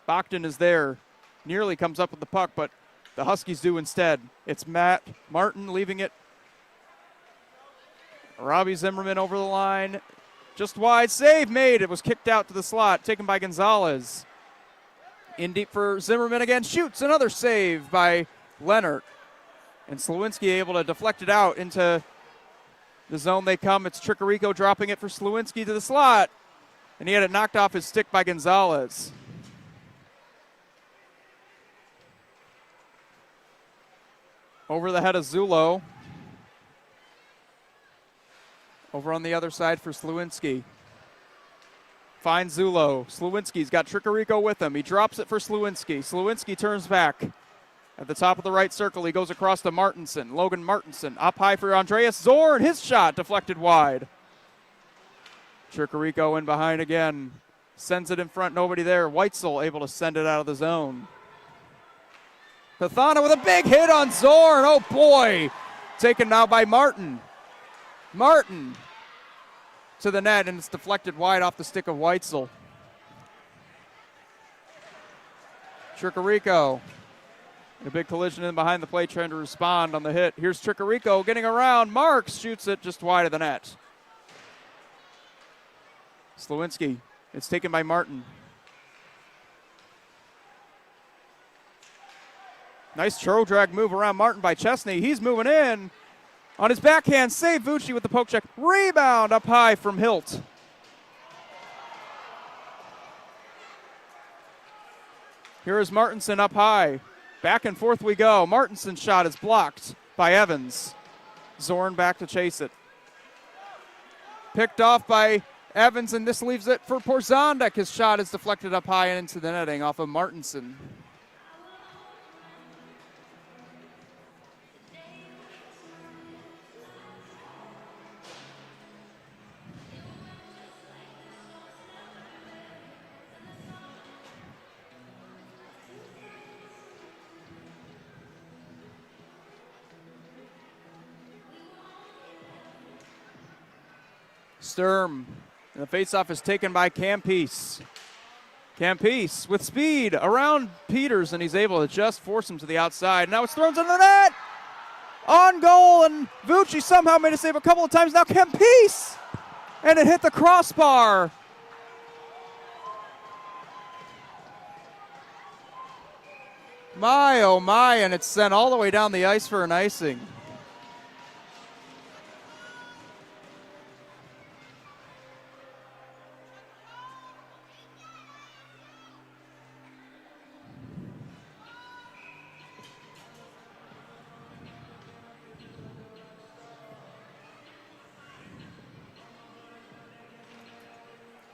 Bogdan is there, nearly comes up with the puck, but the Huskies do instead. It's Matt Martin leaving it. Robbie Zimmerman over the line, just wide, save made. It was kicked out to the slot, taken by Gonzalez. In deep for Zimmerman again, shoots, another save by Leonard. And Slawinski able to deflect it out into the zone they come. It's Tricarico dropping it for Slawinski to the slot. And he had it knocked off his stick by Gonzalez. Over the head of Zulo. Over on the other side for Slawinski. Finds Zulo. Slawinski's got Tricarico with him. He drops it for Slawinski. Slawinski turns back. At the top of the right circle, he goes across to Martinson. Logan Martinson up high for Andreas Zorn. His shot deflected wide. Tricarico in behind again. Sends it in front, nobody there. Weitzel able to send it out of the zone. Pathana with a big hit on Zorn. Oh boy. Taken now by Martin. Martin to the net, and it's deflected wide off the stick of Weitzel. Tricarico. A big collision in behind the plate, trying to respond on the hit. Here's Tricarico getting around. Marks shoots it just wide of the net. Slawinski. It's taken by Martin. Nice throw drag move around Martin by Chesney. He's moving in. On his backhand, save Vucci with the poke check. Rebound up high from Hilt. Here is Martinson up high. Back and forth we go. Martinson's shot is blocked by Evans. Zorn back to chase it. Picked off by Evans, and this leaves it for Porzondek. His shot is deflected up high and into the netting off of Martinson. Sturm. And the faceoff is taken by Campese. Campese with speed around Peters, and he's able to just force him to the outside. Now it's thrown into the net. On goal, and Vucci somehow made a save a couple of times. Now Campese, and it hit the crossbar. My, oh my, and it's sent all the way down the ice for an icing.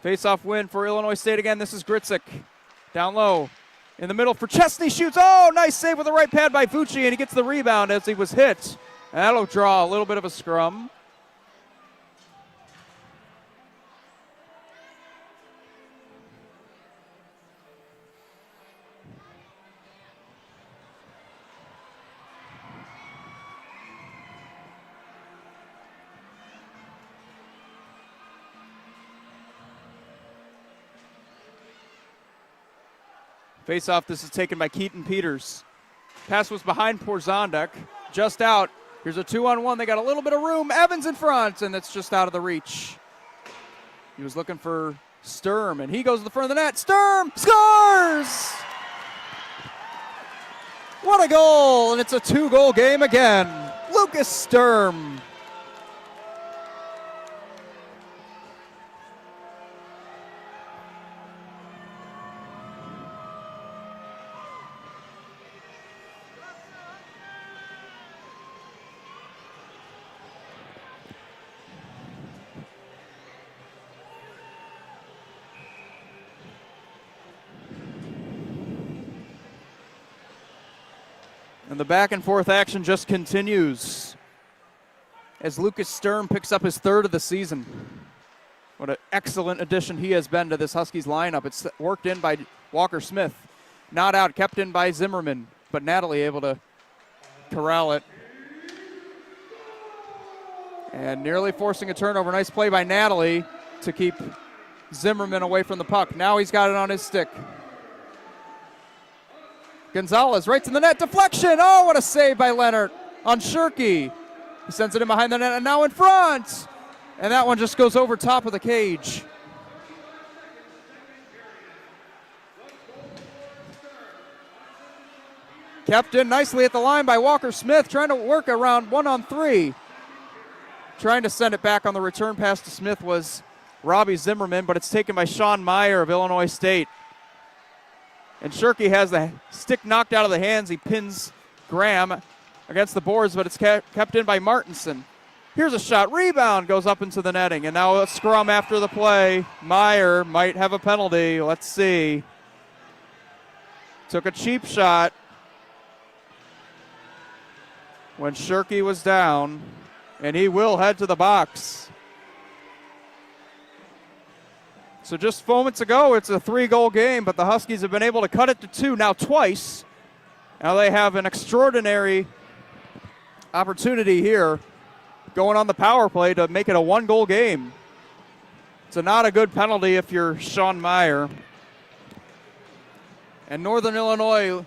Face-off win for Illinois State again. This is Gritzik. Down low. In the middle for Chesney. Shoots. Oh, nice save with the right pad by Fucci, and he gets the rebound as he was hit. That'll draw a little bit of a scrum. Face-off, this is taken by Keaton Peters. Pass was behind Porzonduk, just out. Here's a 2-on-1. They got a little bit of room. Evans in front, and it's just out of the reach. He was looking for Sturm, and he goes to the front of the net. Sturm scores! What a goal, and it's a 2-goal game again. Lucas Sturm. And the back and forth action just continues as Lucas Sturm picks up his 3rd of the season. What an excellent addition he has been to this Huskies lineup. It's worked in by Walker Smith. Not out, kept in by Zimmerman, but Natalie able to corral it. And nearly forcing a turnover. Nice play by Natalie to keep Zimmerman away from the puck. Now he's got it on his stick. Gonzalez right to the net, deflection. Oh, what a save by Leonard on Shirky. He sends it in behind the net and now in front. And that one just goes over top of the cage. Kept in nicely at the line by Walker Smith, trying to work around 1-on-3. Trying to send it back on the return pass to Smith was Robbie Zimmerman, but it's taken by Sean Meyer of Illinois State. And Shirky has the stick knocked out of the hands. He pins Graham against the boards, but it's kept in by Martinson. Here's a shot. Rebound goes up into the netting. And now a scrum after the play. Meyer might have a penalty. Let's see. Took a cheap shot when Shirky was down. And he will head to the box. So just moments ago, it's a 3-goal game, but the Huskies have been able to cut it to 2 now twice. Now they have an extraordinary opportunity here going on the power play to make it a 1-goal game. It's not a good penalty if you're Sean Meyer. And Northern Illinois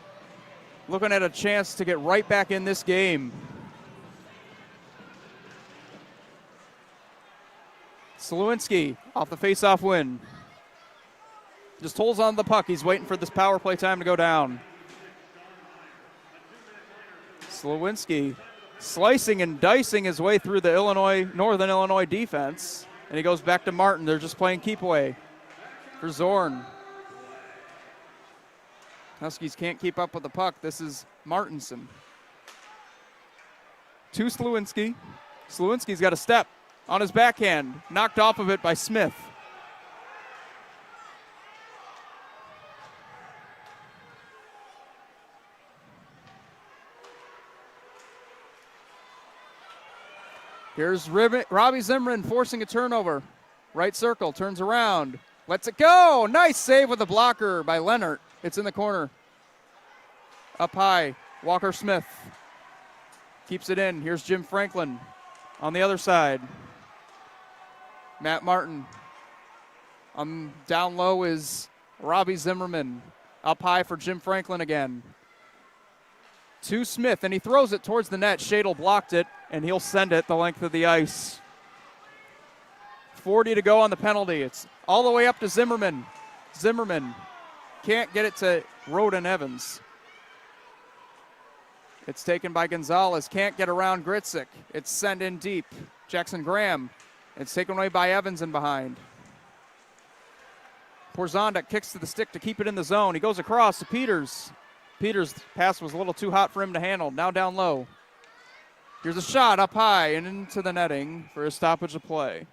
looking at a chance to get right back in this game. Slewinski off the face-off win. Just holds on the puck. He's waiting for this power play time to go down. Slewinski slicing and dicing his way through the Northern Illinois defense. And he goes back to Martin. They're just playing keep away for Zorn. Huskies can't keep up with the puck. This is Martinson. To Slewinski. Slewinski's got a step on his backhand, knocked off of it by Smith. Here's Robbie Zimmerman forcing a turnover. Right circle, turns around, lets it go. Nice save with the blocker by Leonard. It's in the corner. Up high, Walker Smith keeps it in. Here's Jim Franklin on the other side. Matt Martin. Down low is Robbie Zimmerman. Up high for Jim Franklin again. To Smith, and he throws it towards the net. Shadle blocked it, and he'll send it the length of the ice. 40 to go on the penalty. It's all the way up to Zimmerman. Zimmerman can't get it to Roden Evans. It's taken by Gonzalez. Can't get around Gritzik. It's sent in deep. Jackson Graham. It's taken away by Evans in behind. Porzonduk kicks to the stick to keep it in the zone. He goes across to Peters. Peters' pass was a little too hot for him to handle. Now down low. Here's a shot up high and into the netting for a stoppage of play.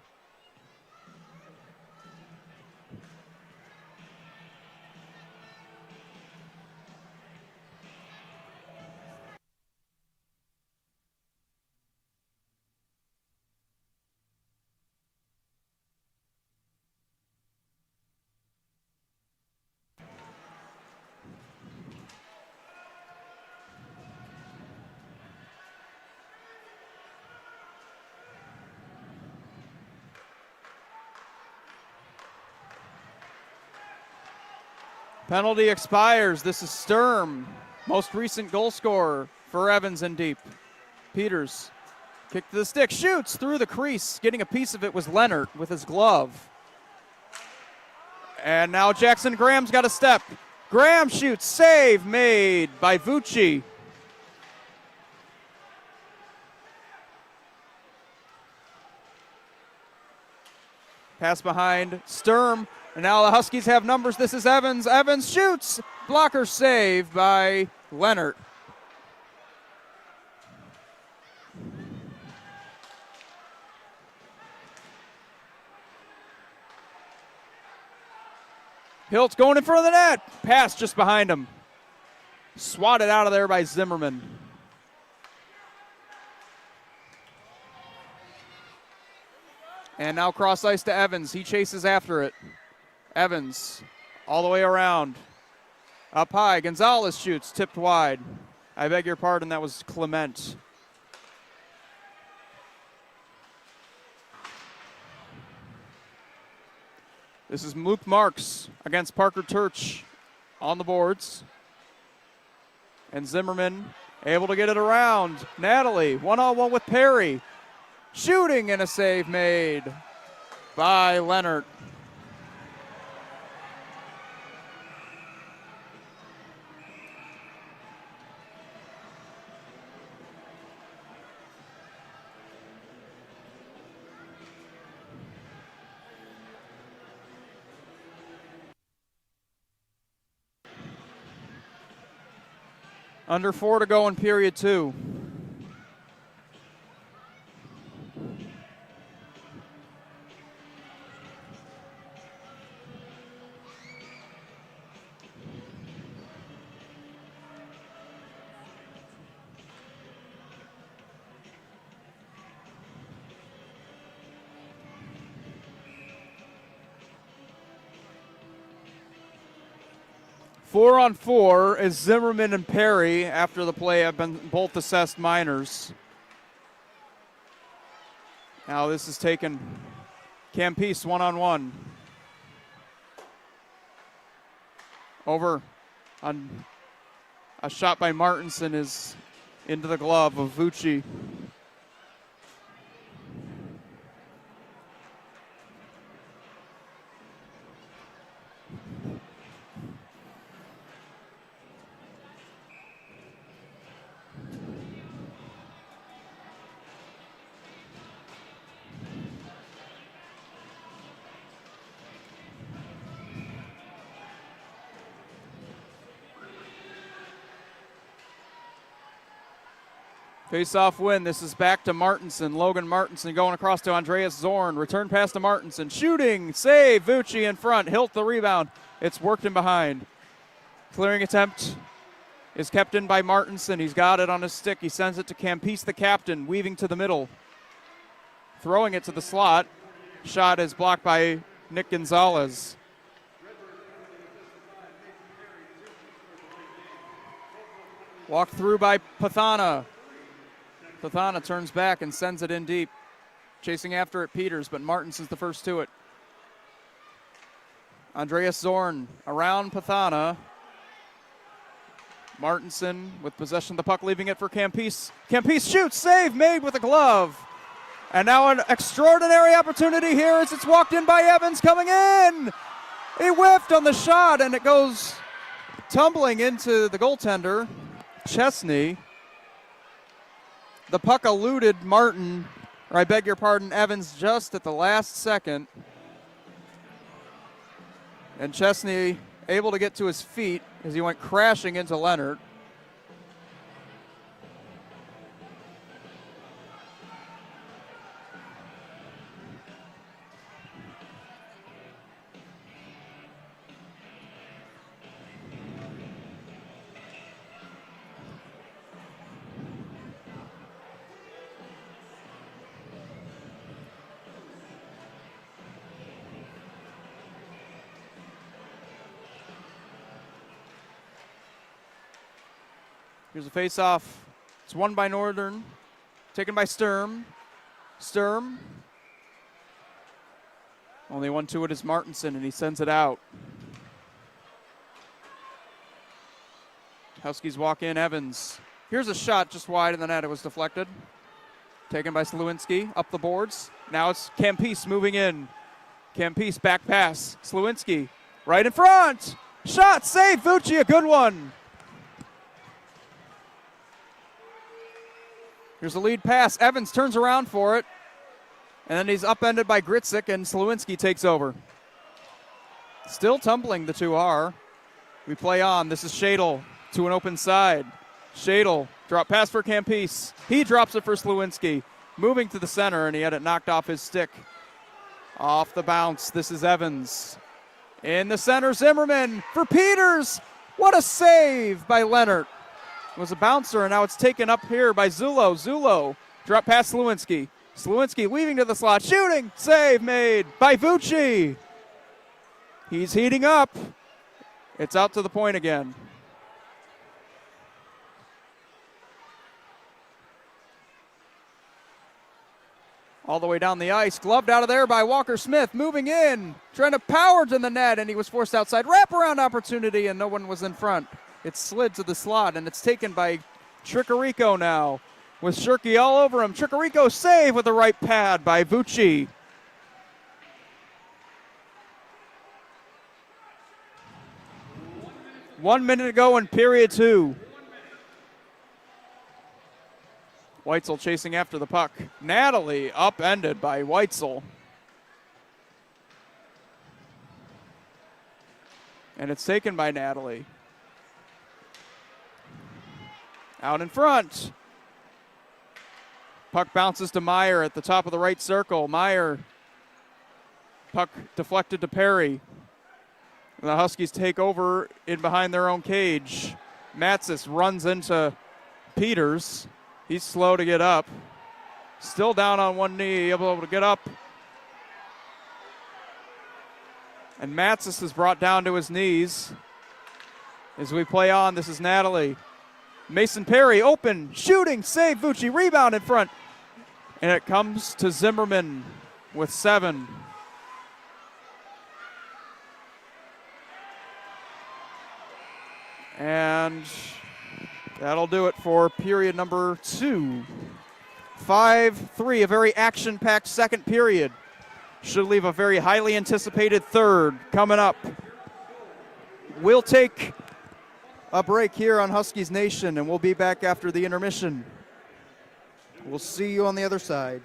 Penalty expires. This is Sturm, most recent goal scorer for Evans in deep. Peters, kick to the stick, shoots through the crease. Getting a piece of it was Leonard with his glove. And now Jackson Graham's got a step. Graham shoots, save made by Vucci. Pass behind Sturm. And now the Huskies have numbers. This is Evans. Evans shoots. Blocker save by Leonard. Hiltz going in front of the net. Pass just behind him. Swatted out of there by Zimmerman. And now cross ice to Evans. He chases after it. Evans all the way around. Up high. Gonzalez shoots. Tipped wide. I beg your pardon. That was Clement. This is Luke Marks against Parker Turch on the boards. And Zimmerman able to get it around. Natalie, one-on-one with Perry. Shooting and a save made by Leonard. Under 4 to go in period 2. Four on four is Zimmerman and Perry after the play have been both assessed minors. Now this is taken Campese one-on-one. Over on a shot by Martinson is into the glove of Vucci. Face-off win. This is back to Martinson. Logan Martinson going across to Andreas Zorn. Return pass to Martinson. Shooting. Save. Vucci in front. Hilt the rebound. It's worked in behind. Clearing attempt is kept in by Martinson. He's got it on his stick. He sends it to Campese, the captain, weaving to the middle. Throwing it to the slot. Shot is blocked by Nick Gonzalez. Walked through by Pathana. Pathana turns back and sends it in deep. Chasing after it, Peters, but Martinson's the first to it. Andreas Zorn around Pathana. Martinson with possession of the puck, leaving it for Campese. Campese shoots, save made with a glove. And now an extraordinary opportunity here as it's walked in by Evans coming in. He whiffed on the shot and it goes tumbling into the goaltender, Chesney. The puck eluded Martin, or I beg your pardon, Evans just at the last second. And Chesney able to get to his feet as he went crashing into Leonard. Here's a face-off. It's won by Northern. Taken by Sturm. Sturm. Only one to it is Martinson, and he sends it out. Huskies walk in. Evans. Here's a shot just wide of the net. It was deflected. Taken by Slewinski up the boards. Now it's Campese moving in. Campese back pass. Slewinski right in front. Shot, save, Vucci, a good one. Here's a lead pass. Evans turns around for it. And then he's upended by Gritzik, and Slewinski takes over. Still tumbling, the two are. We play on. This is Shadle to an open side. Shadle, drop pass for Campese. He drops it for Slewinski. Moving to the center, and he had it knocked off his stick. Off the bounce, this is Evans. In the center, Zimmerman for Peters. What a save by Leonard. It was a bouncer, and now it's taken up here by Zullo. Zullo, drop pass Slewinski. Slewinski weaving to the slot, shooting, save made by Vucci. He's heating up. It's out to the point again. All the way down the ice, gloved out of there by Walker Smith, moving in, trying to power to the net, and he was forced outside. Wraparound opportunity, and no one was in front. It slid to the slot, and it's taken by Tricarico now, with Shirky all over him. Tricarico save with the right pad by Vucci. One minute to go in period two. Weitzel chasing after the puck. Natalie upended by Weitzel. And it's taken by Natalie. Out in front. Puck bounces to Meyer at the top of the right circle. Meyer. Puck deflected to Perry. The Huskies take over in behind their own cage. Matsis runs into Peters. He's slow to get up. Still down on one knee, able to get up. And Matsis is brought down to his knees. As we play on, this is Natalie. Mason Perry open, shooting, save, Vucci, rebound in front. And it comes to Zimmerman with 7. And that'll do it for period number 2. 5-3, a very action-packed second period. Should leave a very highly anticipated third coming up. We'll take a break here on Huskies Nation, and we'll be back after the intermission. We'll see you on the other side.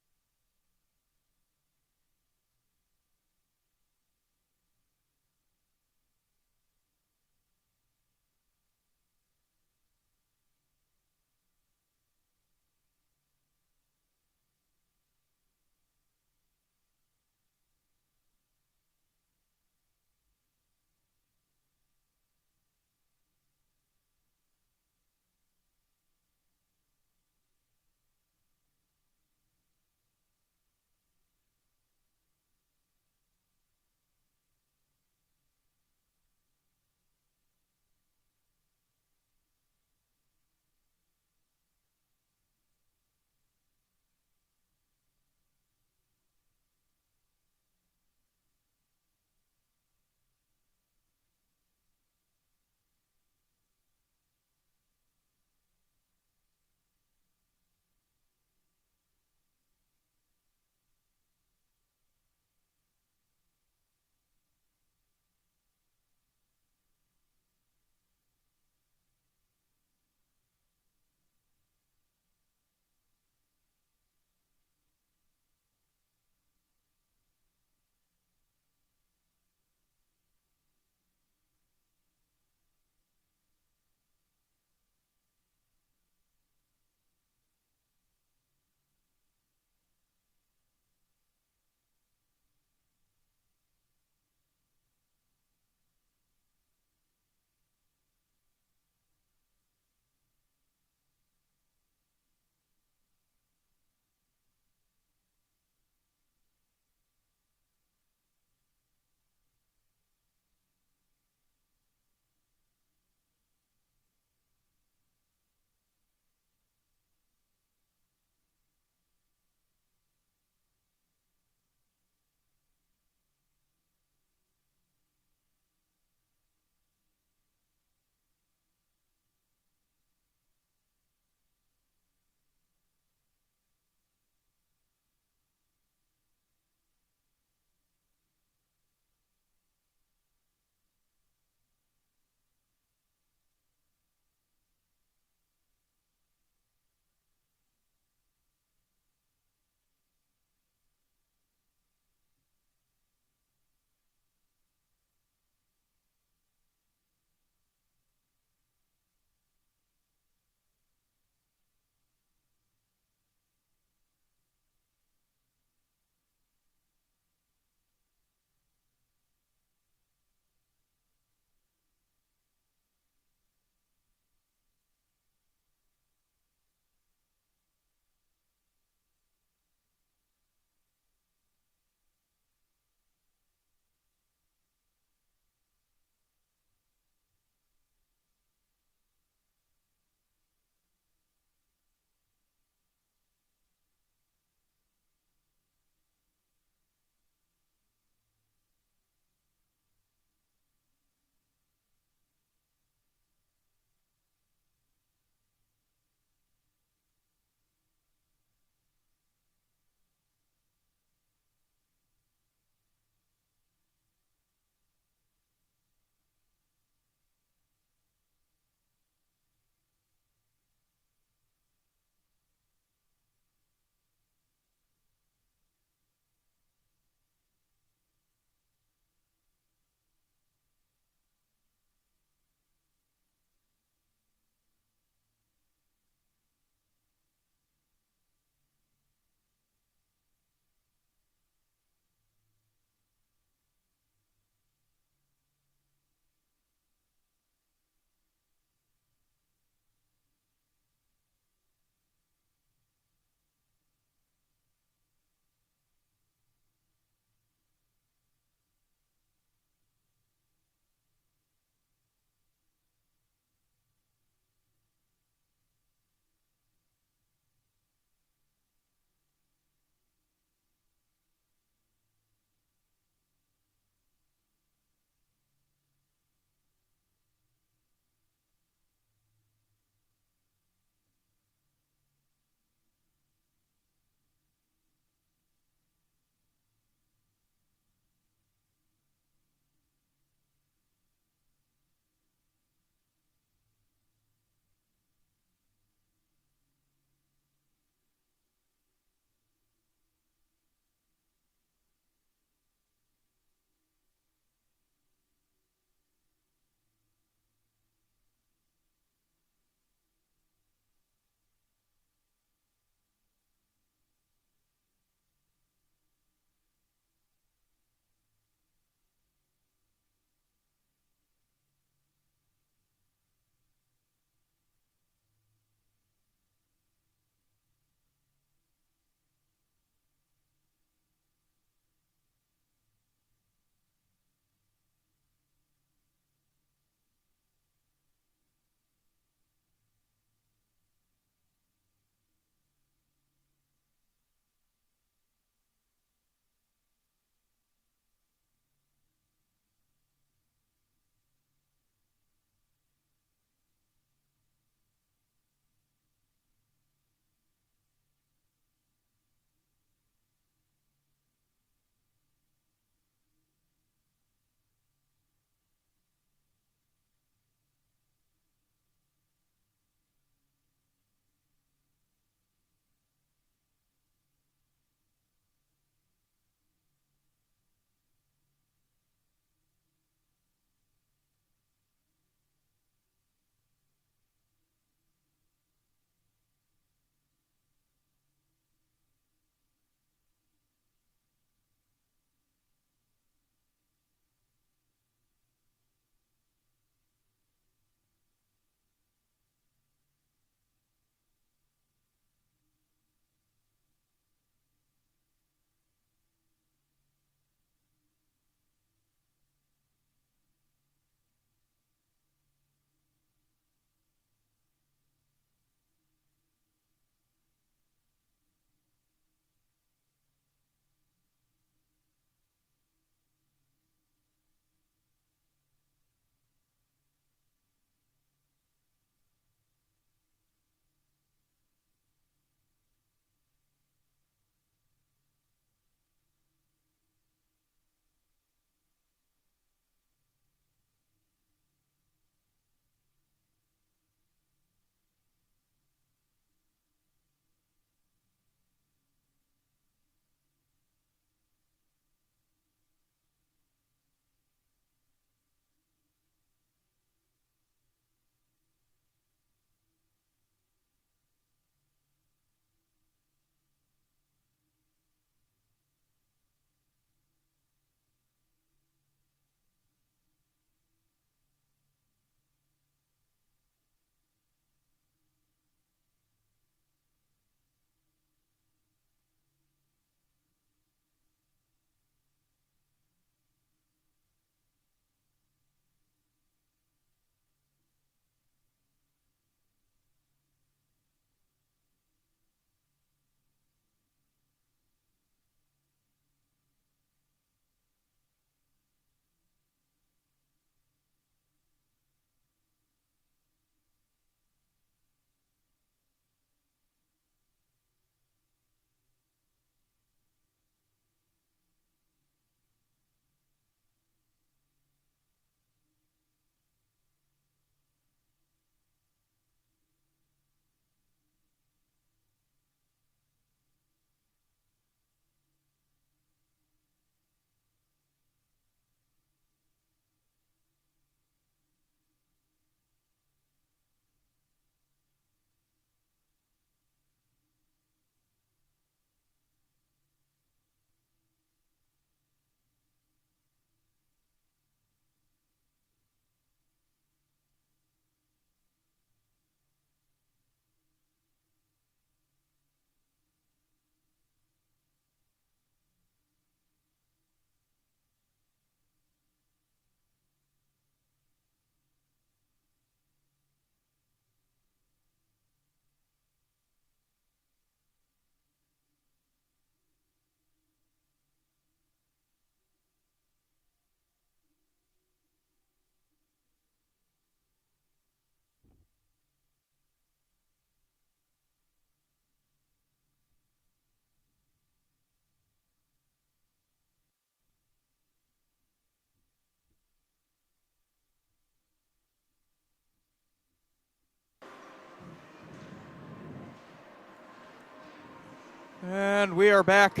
And we are back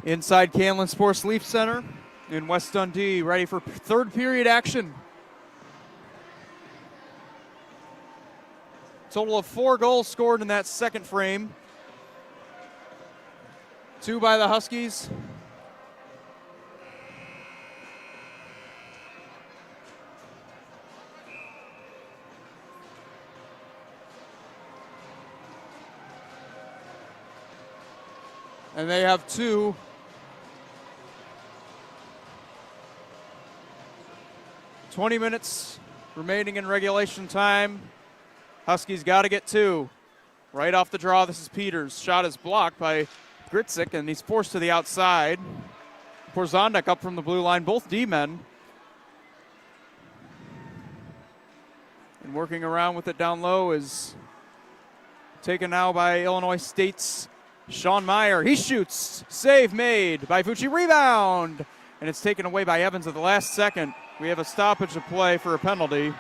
inside Canlan Sports Leaf Center in West Dundee, ready for third period action. Total of 4 goals scored in that second frame. 2 by the Huskies. And they have 2. "20 minutes remaining in regulation time. Huskies got to get 2. Right off the draw, this is Peters. Shot is blocked by Gritzik, and he's forced to the outside. Porzondek up from the blue line, both D-men. And working around with it down low is taken now by Illinois State's Sean Meyer. He shoots. Save made by Fucci. Rebound. And it's taken away by Evans at the last second. We have a stoppage of play for a penalty.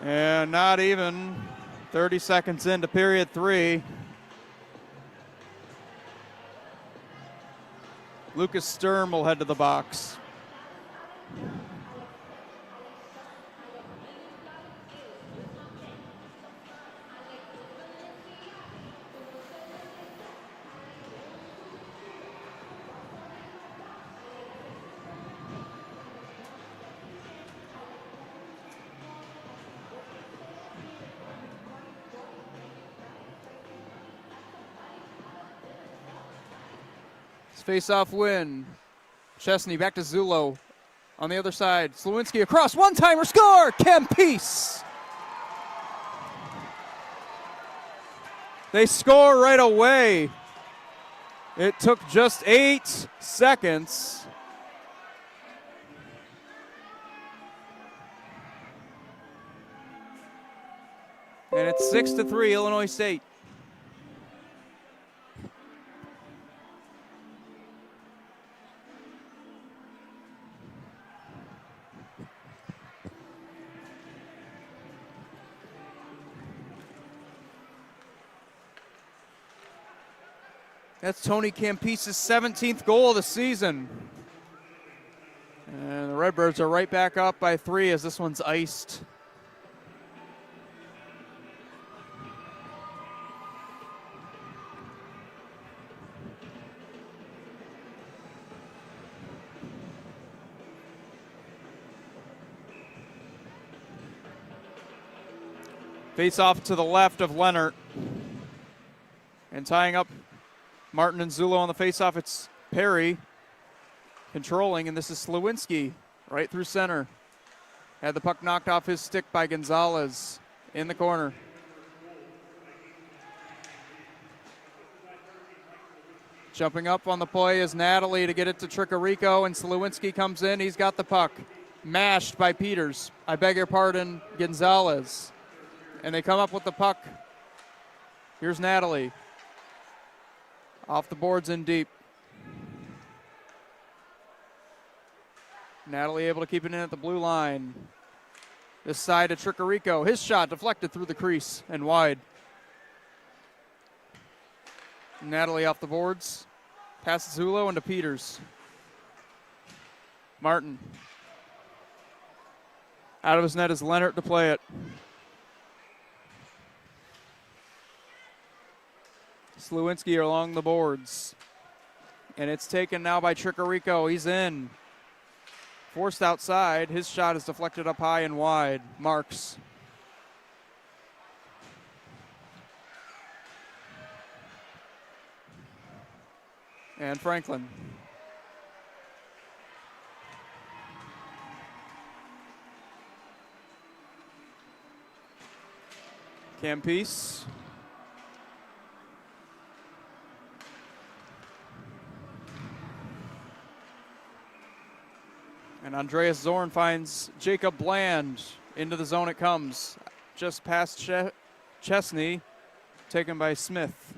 And not even 30 seconds into period 3. Lucas Sturm will head to the box. Face-off win. Chesney back to Zulo on the other side. Slawinski across, one-timer, score! Campese! They score right away. It took just 8 seconds. And it's 6-3 Illinois State. That's Tony Campese's 17th goal of the season. And the Redbirds are right back up by 3 as this one's iced. Face off to the left of Leonard. And tying up Martin and Zulo on the faceoff. It's Perry controlling, and this is Slawinski right through center. Had the puck knocked off his stick by Gonzalez in the corner. Jumping up on the play is Natalie to get it to Tricarico, and Slawinski comes in. He's got the puck. Mashed by Peters. I beg your pardon, Gonzalez. And they come up with the puck. Here's Natalie. Off the boards in deep. Natalie able to keep it in at the blue line. This side to Tricarico. His shot deflected through the crease and wide. Natalie off the boards. Passes Zulo into Peters. Martin. Out of his net is Leonard to play it. Slawinski along the boards. And it's taken now by Tricarico. He's in. Forced outside. His shot is deflected up high and wide. Marks. And Franklin. Campese. And Andreas Zorn finds Jacob Bland. Into the zone it comes. Just past Chesney. Taken by Smith.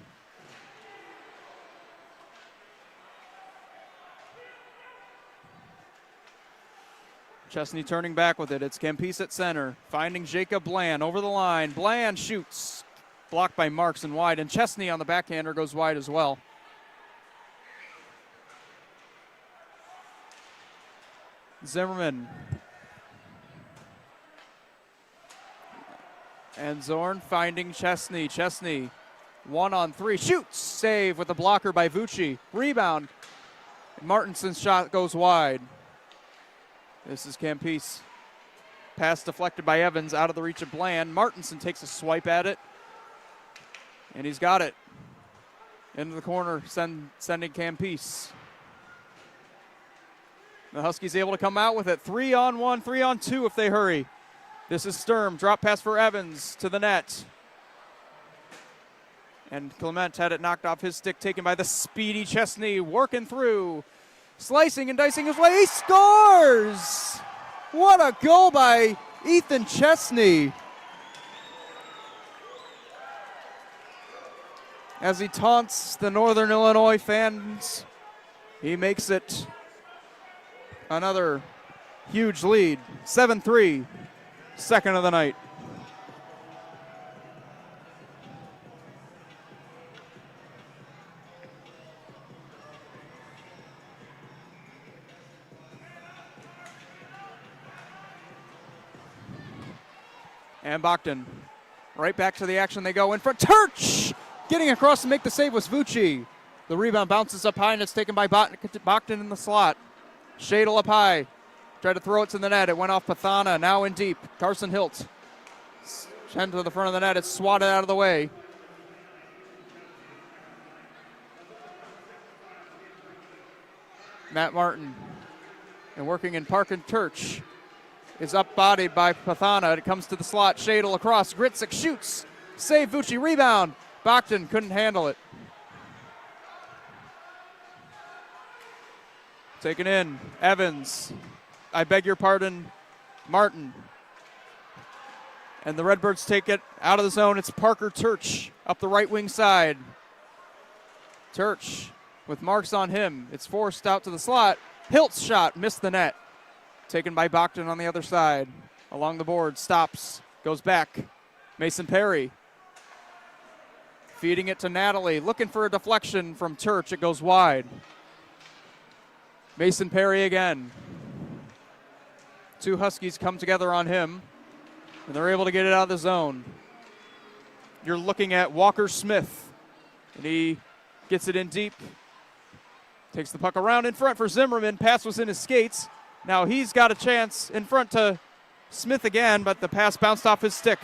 Chesney turning back with it. It's Campese at center. Finding Jacob Bland over the line. Bland shoots. blocked by Marks and wide, and Chesney on the backhander goes wide as well. Zimmerman. And Zorn finding Chesney. Chesney 1-on-3, shoots, save with the blocker by Vucci. Rebound. Martinson's shot goes wide. This is Campese. Pass deflected by Evans, out of the reach of Bland. Martinson takes a swipe at it, and he's got it. Into the corner, sending Campese. The Huskies able to come out with it. 3-on-1, 3-on-2 if they hurry. This is Sturm, drop pass for Evans to the net. And Clement had it knocked off his stick, taken by the speedy Chesney, working through, slicing and dicing his way. He scores! What a goal by Ethan Chesney. As he taunts the Northern Illinois fans, he makes it another huge lead. 7-3, second of the night. And Bogdan, right back to the action they go in front. Turch getting across to make the save was Vucci. The rebound bounces up high, and it's taken by Bogdan in the slot. Shadle up high, tried to throw it to the net. It went off Pathana, now in deep. Carson Hilt, 10 to the front of the net. It's swatted out of the way. Matt Martin, and working in Parkin Turch, is up-bodied by Pathana. It comes to the slot. Shadle across. Gritzik shoots. Save Vucci. Rebound. Bogdan couldn't handle it. Taken in. Evans. I beg your pardon. Martin. And the Redbirds take it out of the zone. It's Parker Turch up the right wing side. Turch with Marks on him. It's forced out to the slot. Hilt's shot missed the net. Taken by Bogdan on the other side. Along the board, stops, goes back. Mason Perry. Feeding it to Natalie, looking for a deflection from Turch. It goes wide. Mason Perry again. Two Huskies come together on him, and they're able to get it out of the zone. You're looking at Walker Smith, and he gets it in deep. Takes the puck around in front for Zimmerman. Pass was in his skates. Now he's got a chance in front to Smith again, but the pass bounced off his stick.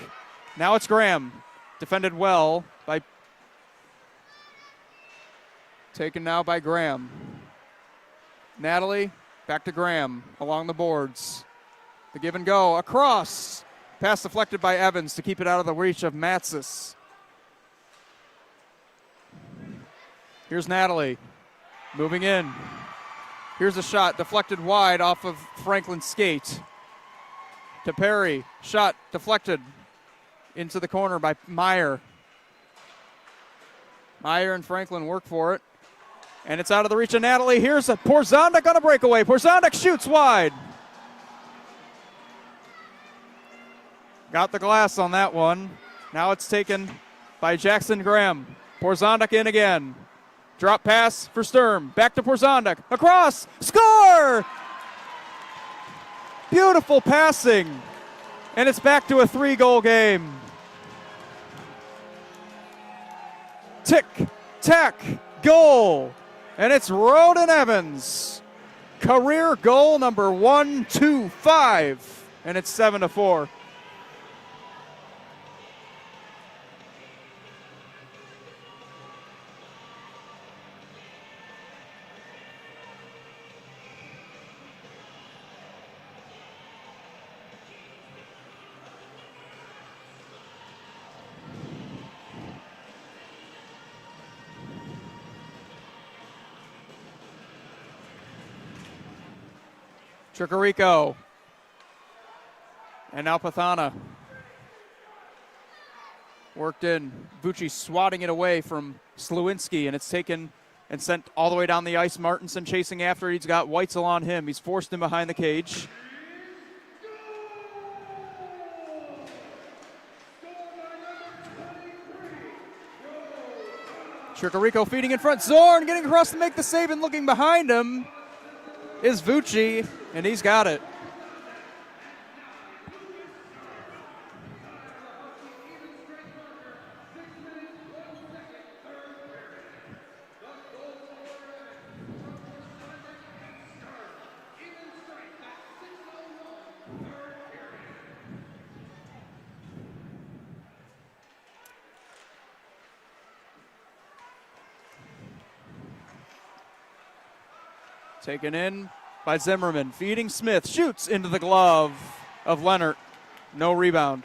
Now it's Graham. Defended well by... Taken now by Graham. Natalie, back to Graham along the boards. The give and go across. Pass deflected by Evans to keep it out of the reach of Matsis. Here's Natalie moving in. Here's a shot deflected wide off of Franklin's skate. To Perry. Shot deflected into the corner by Meyer. Meyer and Franklin work for it. And it's out of the reach of Natalie. Here's a Porzondak on a breakaway. Porzondak shoots wide. Got the glass on that one. Now it's taken by Jackson Graham. Porzondak in again. Drop pass for Sturm. Back to Porzondak. Across. Score! Beautiful passing. And it's back to a 3-goal game. Tick, tack, goal. And it's Roden Evans. Career goal number 125. And it's 7-4. Chicorico. And now Pathana. Worked in. Vucci swatting it away from Slewinski, and it's taken and sent all the way down the ice. Martinson chasing after it. He's got Weitzel on him. He's forced him behind the cage. Chicorico feeding in front. Zorn getting across to make the save, and looking behind him is Vucci, and he's got it. Taken in by Zimmerman, feeding Smith, shoots into the glove of Leonard. No rebound.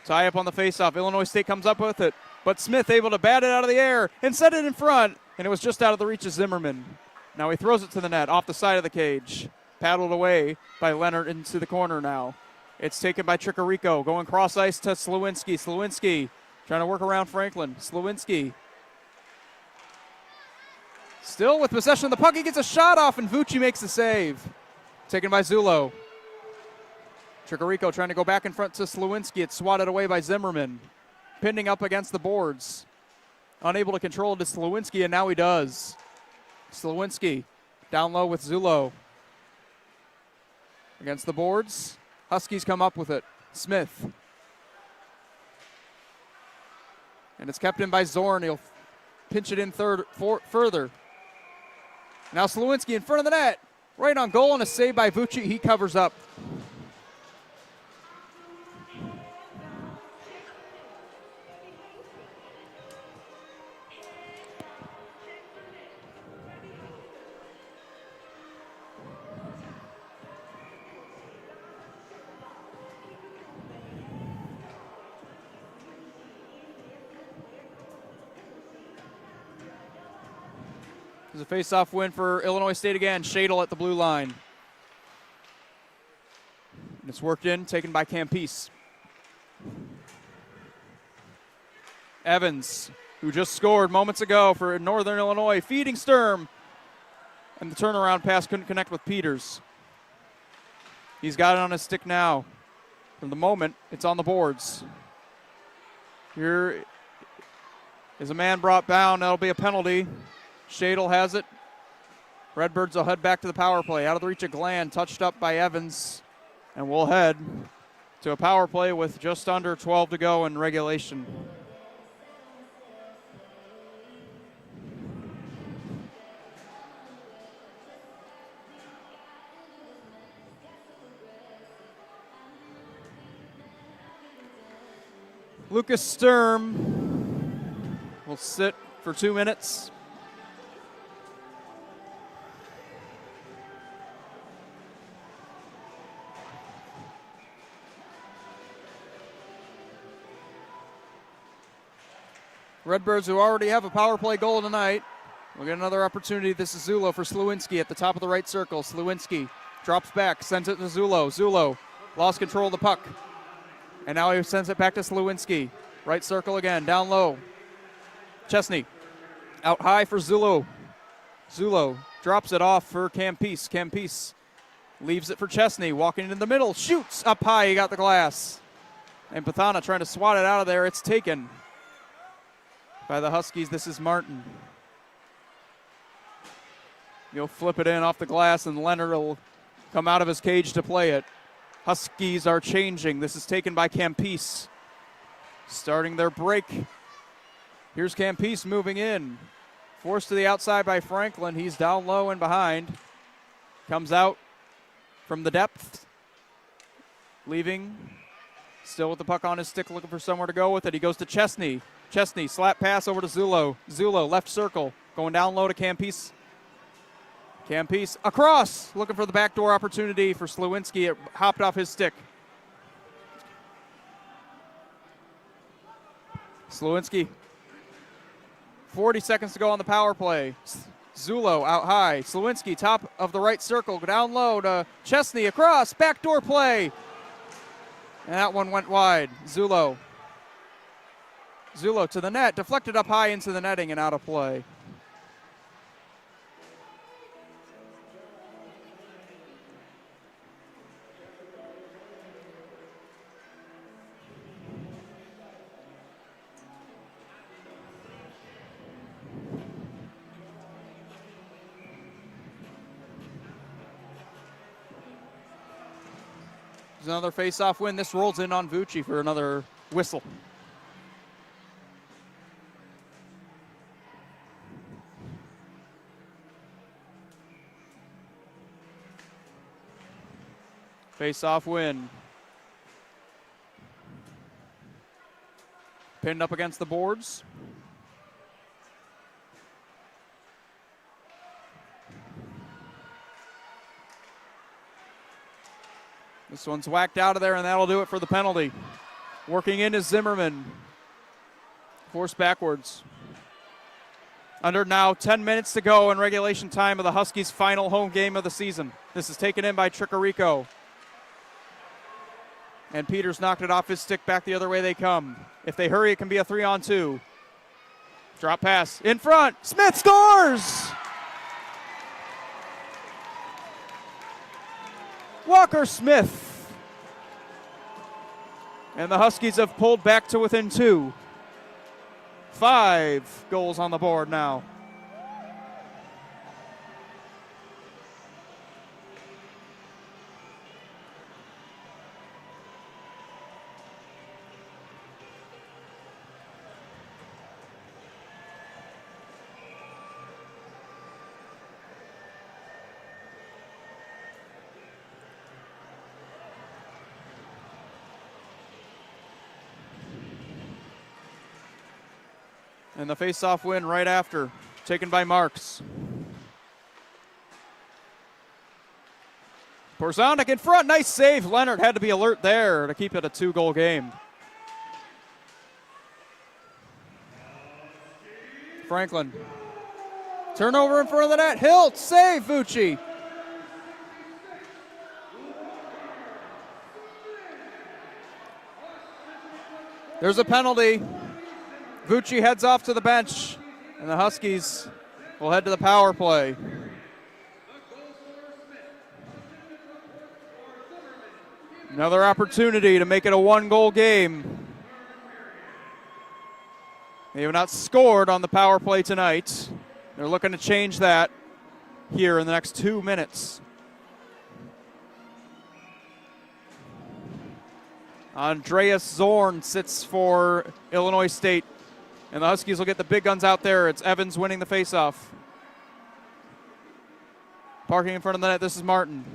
Tie up on the faceoff. Illinois State comes up with it, but Smith able to bat it out of the air and set it in front, and it was just out of the reach of Zimmerman. Now he throws it to the net, off the side of the cage. Paddled away by Leonard into the corner now. It's taken by Chicorico, going cross ice to Slawinski. Slawinski trying to work around Franklin. Slawinski still with possession of the puck. He gets a shot off, and Vucci makes the save. Taken by Zulo. Chicorico trying to go back in front to Slawinski. It's swatted away by Zimmerman. Pinning up against the boards. Unable to control it to Slawinski, and now he does. Slawinski down low with Zulo. Against the boards. Huskies come up with it. Smith. And it's kept in by Zorn. He'll pinch it in further. Now Slawinski in front of the net. Right on goal, and a save by Vucci. He covers up. There's a face-off win for Illinois State again. Shadle at the blue line. And it's worked in, taken by Campese. Evans, who just scored moments ago for Northern Illinois, feeding Sturm. And the turnaround pass couldn't connect with Peters. He's got it on his stick now. For the moment, it's on the boards. Here is a man brought down. That'll be a penalty. Shadle has it. Redbirds will head back to the power play. Out of the reach of Gland, touched up by Evans. And we'll head to a power play with just under 12 to go in regulation. Lucas Sturm will sit for 2 minutes. Redbirds, who already have a power play goal tonight, will get another opportunity. This is Zulo for Slawinski at the top of the right circle. Slawinski drops back, sends it to Zulo. Zulo lost control of the puck. And now he sends it back to Slawinski. Right circle again, down low. Chesney out high for Zulo. Zulo drops it off for Campese. Campese leaves it for Chesney, walking in the middle, shoots up high, he got the glass. And Pathana trying to swat it out of there. It's taken by the Huskies. This is Martin. He'll flip it in off the glass, and Leonard will come out of his cage to play it. Huskies are changing. This is taken by Campese. Starting their break. Here's Campese moving in. Forced to the outside by Franklin. He's down low and behind. Comes out from the depth. Leaving. Still with the puck on his stick, looking for somewhere to go with it. He goes to Chesney. Chesney, slap pass over to Zulo. Zulo, left circle, going down low to Campese. Campese across, looking for the backdoor opportunity for Slawinski. It hopped off his stick. Slawinski, 40 seconds to go on the power play. Zulo out high. Slawinski, top of the right circle, down low to Chesney, across, backdoor play. And that one went wide. Zulo Zulo to the net, deflected up high into the netting and out of play. There's another face-off win. This rolls in on Vucci for another whistle. Face-off win. Pinned up against the boards. This one's whacked out of there, and that'll do it for the penalty. Working in is Zimmerman. Forced backwards. Under now 10 minutes to go in regulation time of the Huskies' final home game of the season. This is taken in by Tricarico. And Peters knocked it off his stick, back the other way they come. If they hurry, it can be a 3-on-2. Drop pass in front. Smith scores! Walker Smith. And the Huskies have pulled back to within 2. 5 goals on the board now. And the face-off win right after, taken by Marks. Porzonik in front, nice save. Leonard had to be alert there to keep it a 2-goal game. Franklin. Turnover in front of the net. Hilt, save, Vucci. There's a penalty. Vucci heads off to the bench, and the Huskies will head to the power play. Another opportunity to make it a 1-goal game. They have not scored on the power play tonight. They're looking to change that here in the next 2 minutes. Andreas Zorn sits for Illinois State. And the Huskies will get the big guns out there. It's Evans winning the faceoff. Parking in front of the net, this is Martin.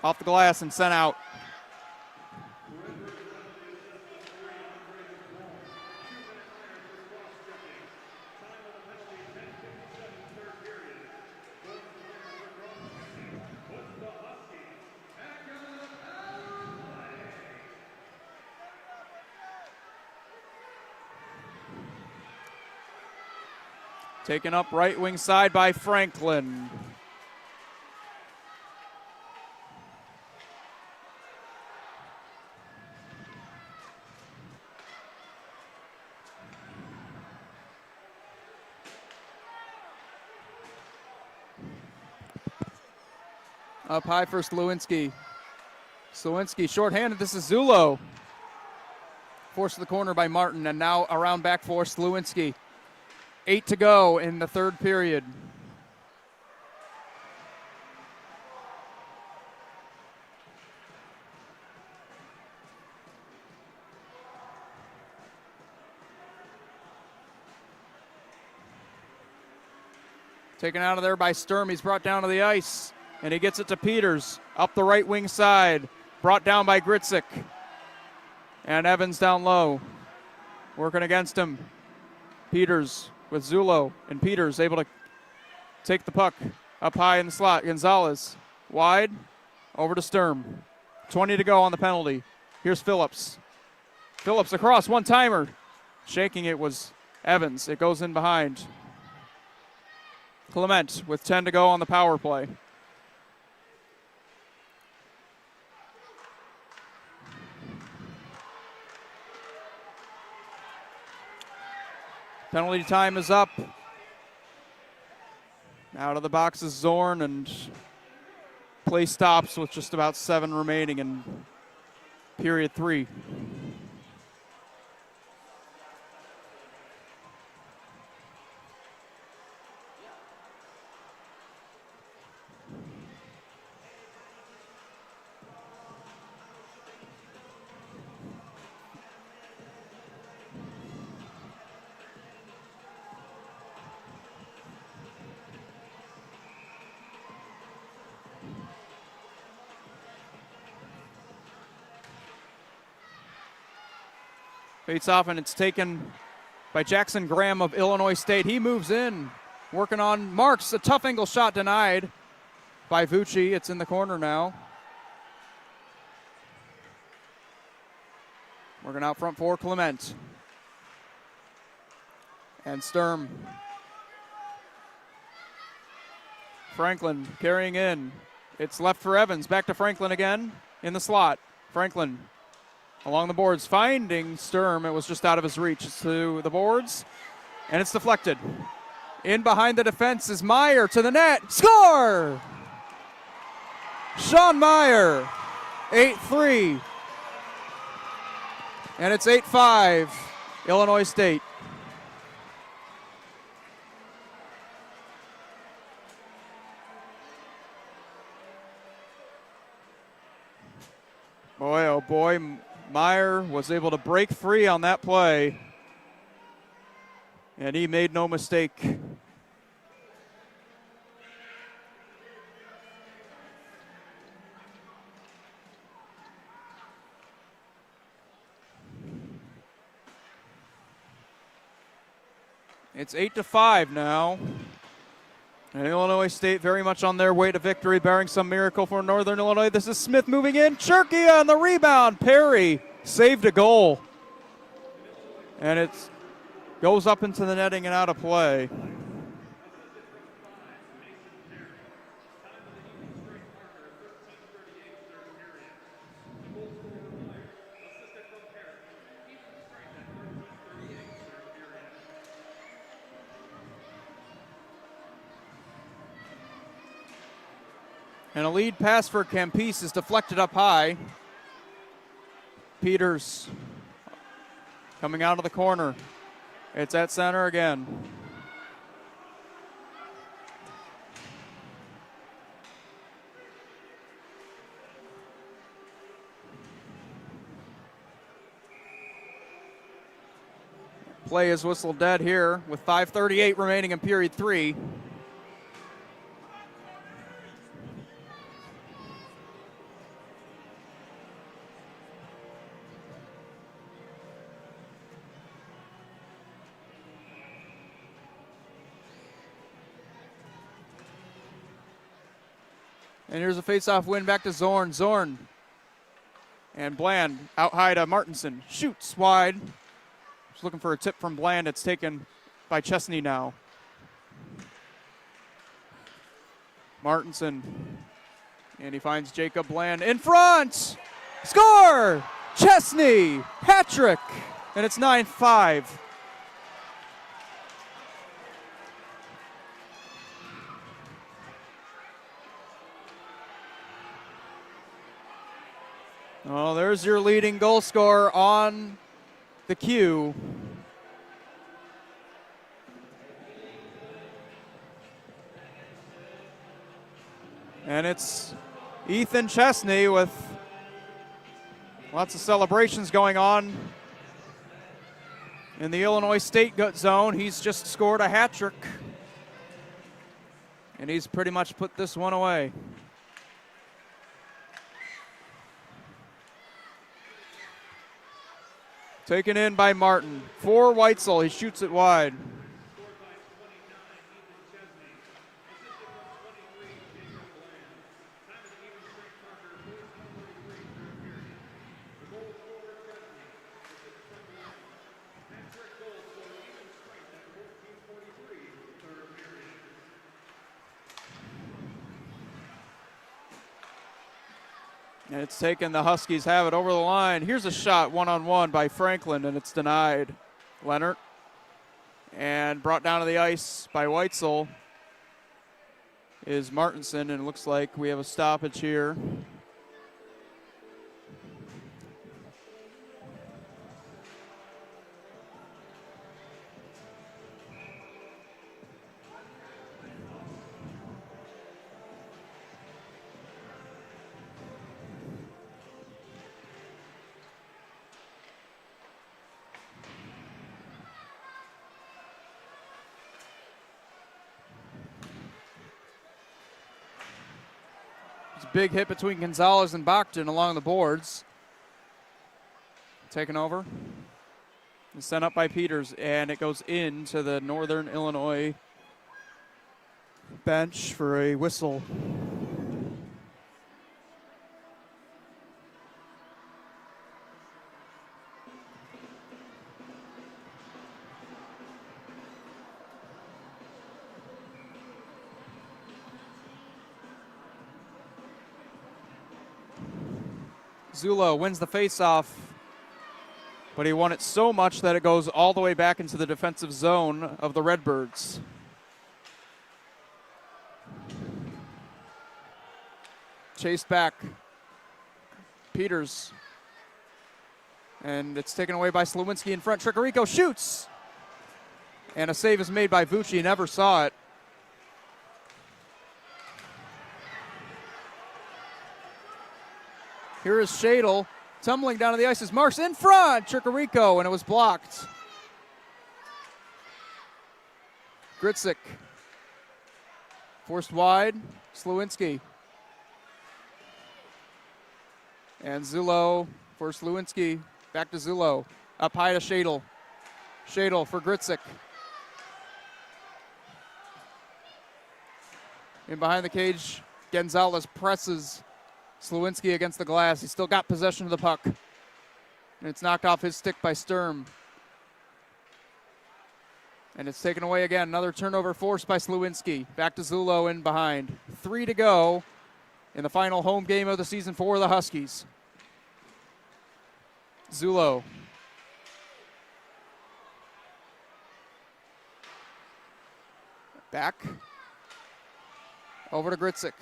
Off the glass and sent out. Taken up right wing side by Franklin. Up high for Slewinski. Slewinski shorthanded. This is Zulo. Forced to the corner by Martin, and now around back for Slewinski. 8 to go in the third period. Taken out of there by Sturm. He's brought down to the ice, and he gets it to Peters. Up the right wing side. Brought down by Gritzik. And Evans down low. Working against him. Peters with Zulo, and Peters able to take the puck up high in the slot. Gonzalez wide, over to Sturm. 20 to go on the penalty. Here's Phillips. Phillips across, one-timer. Shaking it was Evans. It goes in behind. Clement with 10 to go on the power play. Penalty time is up. Out of the box is Zorn, and play stops with just about 7 remaining in period 3. Fates off, and it's taken by Jackson Graham of Illinois State. He moves in, working on Marks. A tough angle shot denied by Vucci. It's in the corner now. Working out front for Clement. And Sturm. Franklin carrying in. It's left for Evans. Back to Franklin again in the slot. Franklin along the boards, finding Sturm. It was just out of his reach. It's to the boards, and it's deflected. In behind the defense is Meyer to the net. Score! Sean Meyer, 8-3. And it's 8-5, Illinois State. Boy, oh boy, Meyer was able to break free on that play, and he made no mistake. It's 8-5 now. And Illinois State very much on their way to victory, barring some miracle for Northern Illinois. This is Smith moving in. Cherky on the rebound. Perry saved a goal. And it goes up into the netting and out of play. And a lead pass for Campese is deflected up high. Peters coming out of the corner. It's at center again. Play is whistled dead here with 5:38 remaining in period 3. And here's a face-off win back to Zorn. Zorn and Bland out high to Martinson. Shoots wide. Just looking for a tip from Bland. It's taken by Chesney now. Martinson. And he finds Jacob Bland in front. Score! Chesney. Hat-trick. And it's 9-5. Well, there's your leading goal scorer on the cue. And it's Ethan Chesney with lots of celebrations going on in the Illinois State zone. He's just scored a hat trick, and he's pretty much put this one away. Taken in by Martin. For Weitzel, he shoots it wide. And it's taken, the Huskies have it over the line. Here's a shot one-on-one by Franklin, and it's denied. Leonard. And brought down to the ice by Weitzel is Martinson, and it looks like we have a stoppage here. Big hit between Gonzalez and Bachton along the boards. Taken over. And sent up by Peters, and it goes into the Northern Illinois bench for a whistle. Zulo wins the faceoff, but he won it so much that it goes all the way back into the defensive zone of the Redbirds. Chased back. Peters. And it's taken away by Slawinski in front. Tricarico shoots. And a save is made by Vucci. Never saw it. Here is Shadle tumbling down to the ice as Marks in front. Tricarico, and it was blocked. Gritzik forced wide. Slawinski. And Zulo for Slawinski. Back to Zulo. Up high to Shadle. Shadle for Gritzik. In behind the cage, Gonzalez presses Slawinski against the glass. He's still got possession of the puck. And it's knocked off his stick by Sturm. And it's taken away again. Another turnover forced by Slawinski. Back to Zulo in behind. 3 to go in the final home game of the season for the Huskies. Zulo. Back. Over to Gritzik.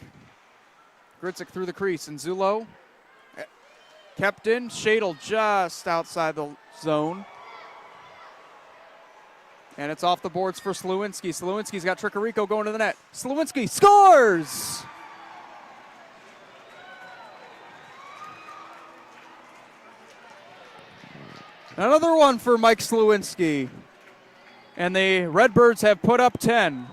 Gritzik through the crease, and Zulo kept in. Shadle just outside the zone. And it's off the boards for Slawinski. Slawinski's got Tricarico going to the net. Slawinski scores! Another one for Mike Slawinski. And the Redbirds have put up 10.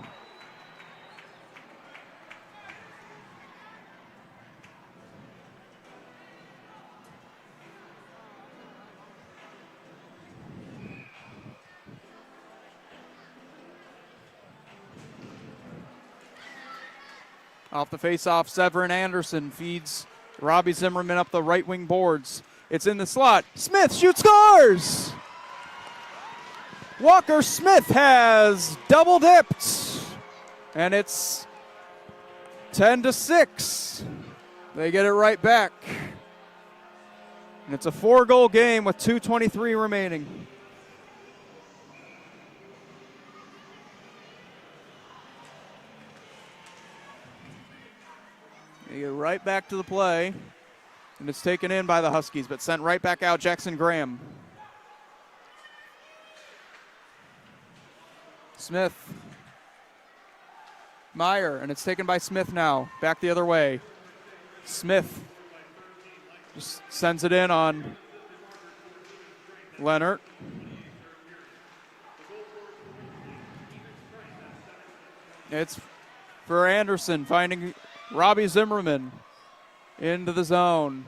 Off the faceoff, Severin Anderson feeds Robbie Zimmerman up the right wing boards. It's in the slot. Smith shoots, scores! Walker Smith has double dipped. And it's 10-6. They get it right back. And it's a 4-goal game with 2:23 remaining. They get right back to the play. And it's taken in by the Huskies, but sent right back out. Jackson Graham. Smith. Meyer, and it's taken by Smith now. Back the other way. Smith just sends it in on Leonard. It's for Anderson, finding Robbie Zimmerman into the zone.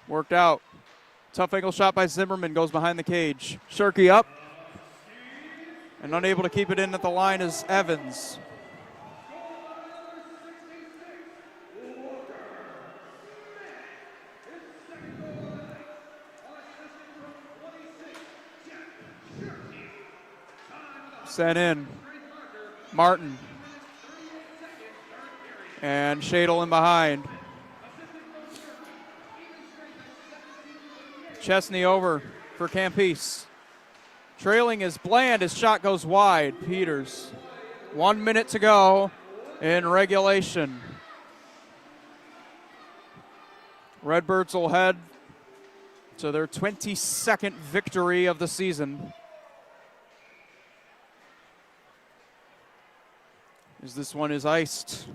Worked out. Tough angle shot by Zimmerman, goes behind the cage. Shirky up. And unable to keep it in at the line is Evans. Sent in. Martin. And Shadle in behind. Chesney over for Campese. Trailing is Bland. His shot goes wide. Peters. 1 minute to go in regulation. Redbirds will head to their 22nd victory of the season. As this one is iced.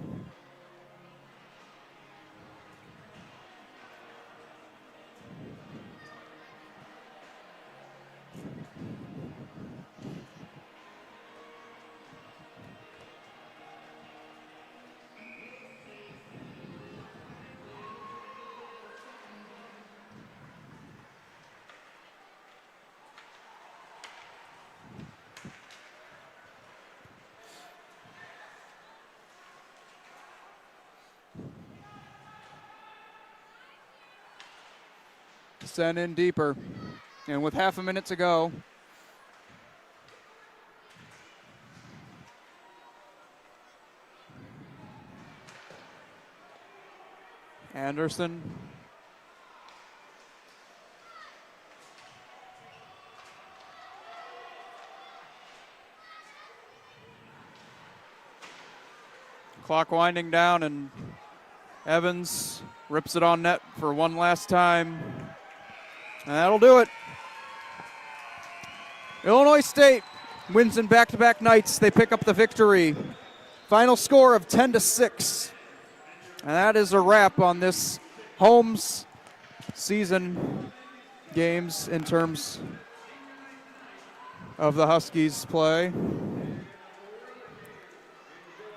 Send in deeper. And with half a minute to go, Anderson. Clock winding down, and Evans rips it on net for one last time. And that'll do it. Illinois State wins in back-to-back nights. They pick up the victory. Final score of 10-6. And that is a wrap on this Holmes season games in terms of the Huskies play.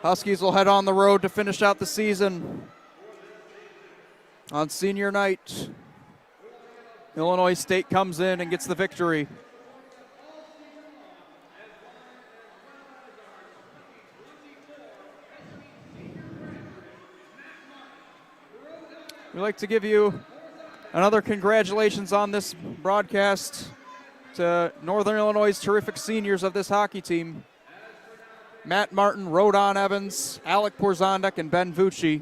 Huskies will head on the road to finish out the season on senior night. Illinois State comes in and gets the victory. We'd like to give you another congratulations on this broadcast to Northern Illinois' terrific seniors of this hockey team. Matt Martin, Rodon Evans, Alec Porzondek, and Ben Vucci,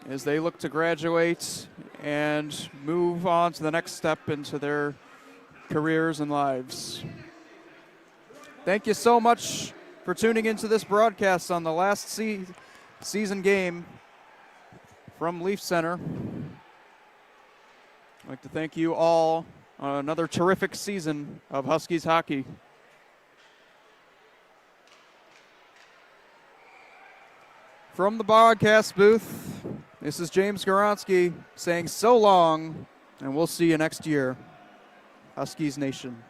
as they look to graduate and move on to the next step into their careers and lives. Thank you so much for tuning into this broadcast on the last season game from Leaf Center. I'd like to thank you all on another terrific season of Huskies hockey. From the broadcast booth, this is James Goronsky saying so long, and we'll see you next year. Huskies Nation.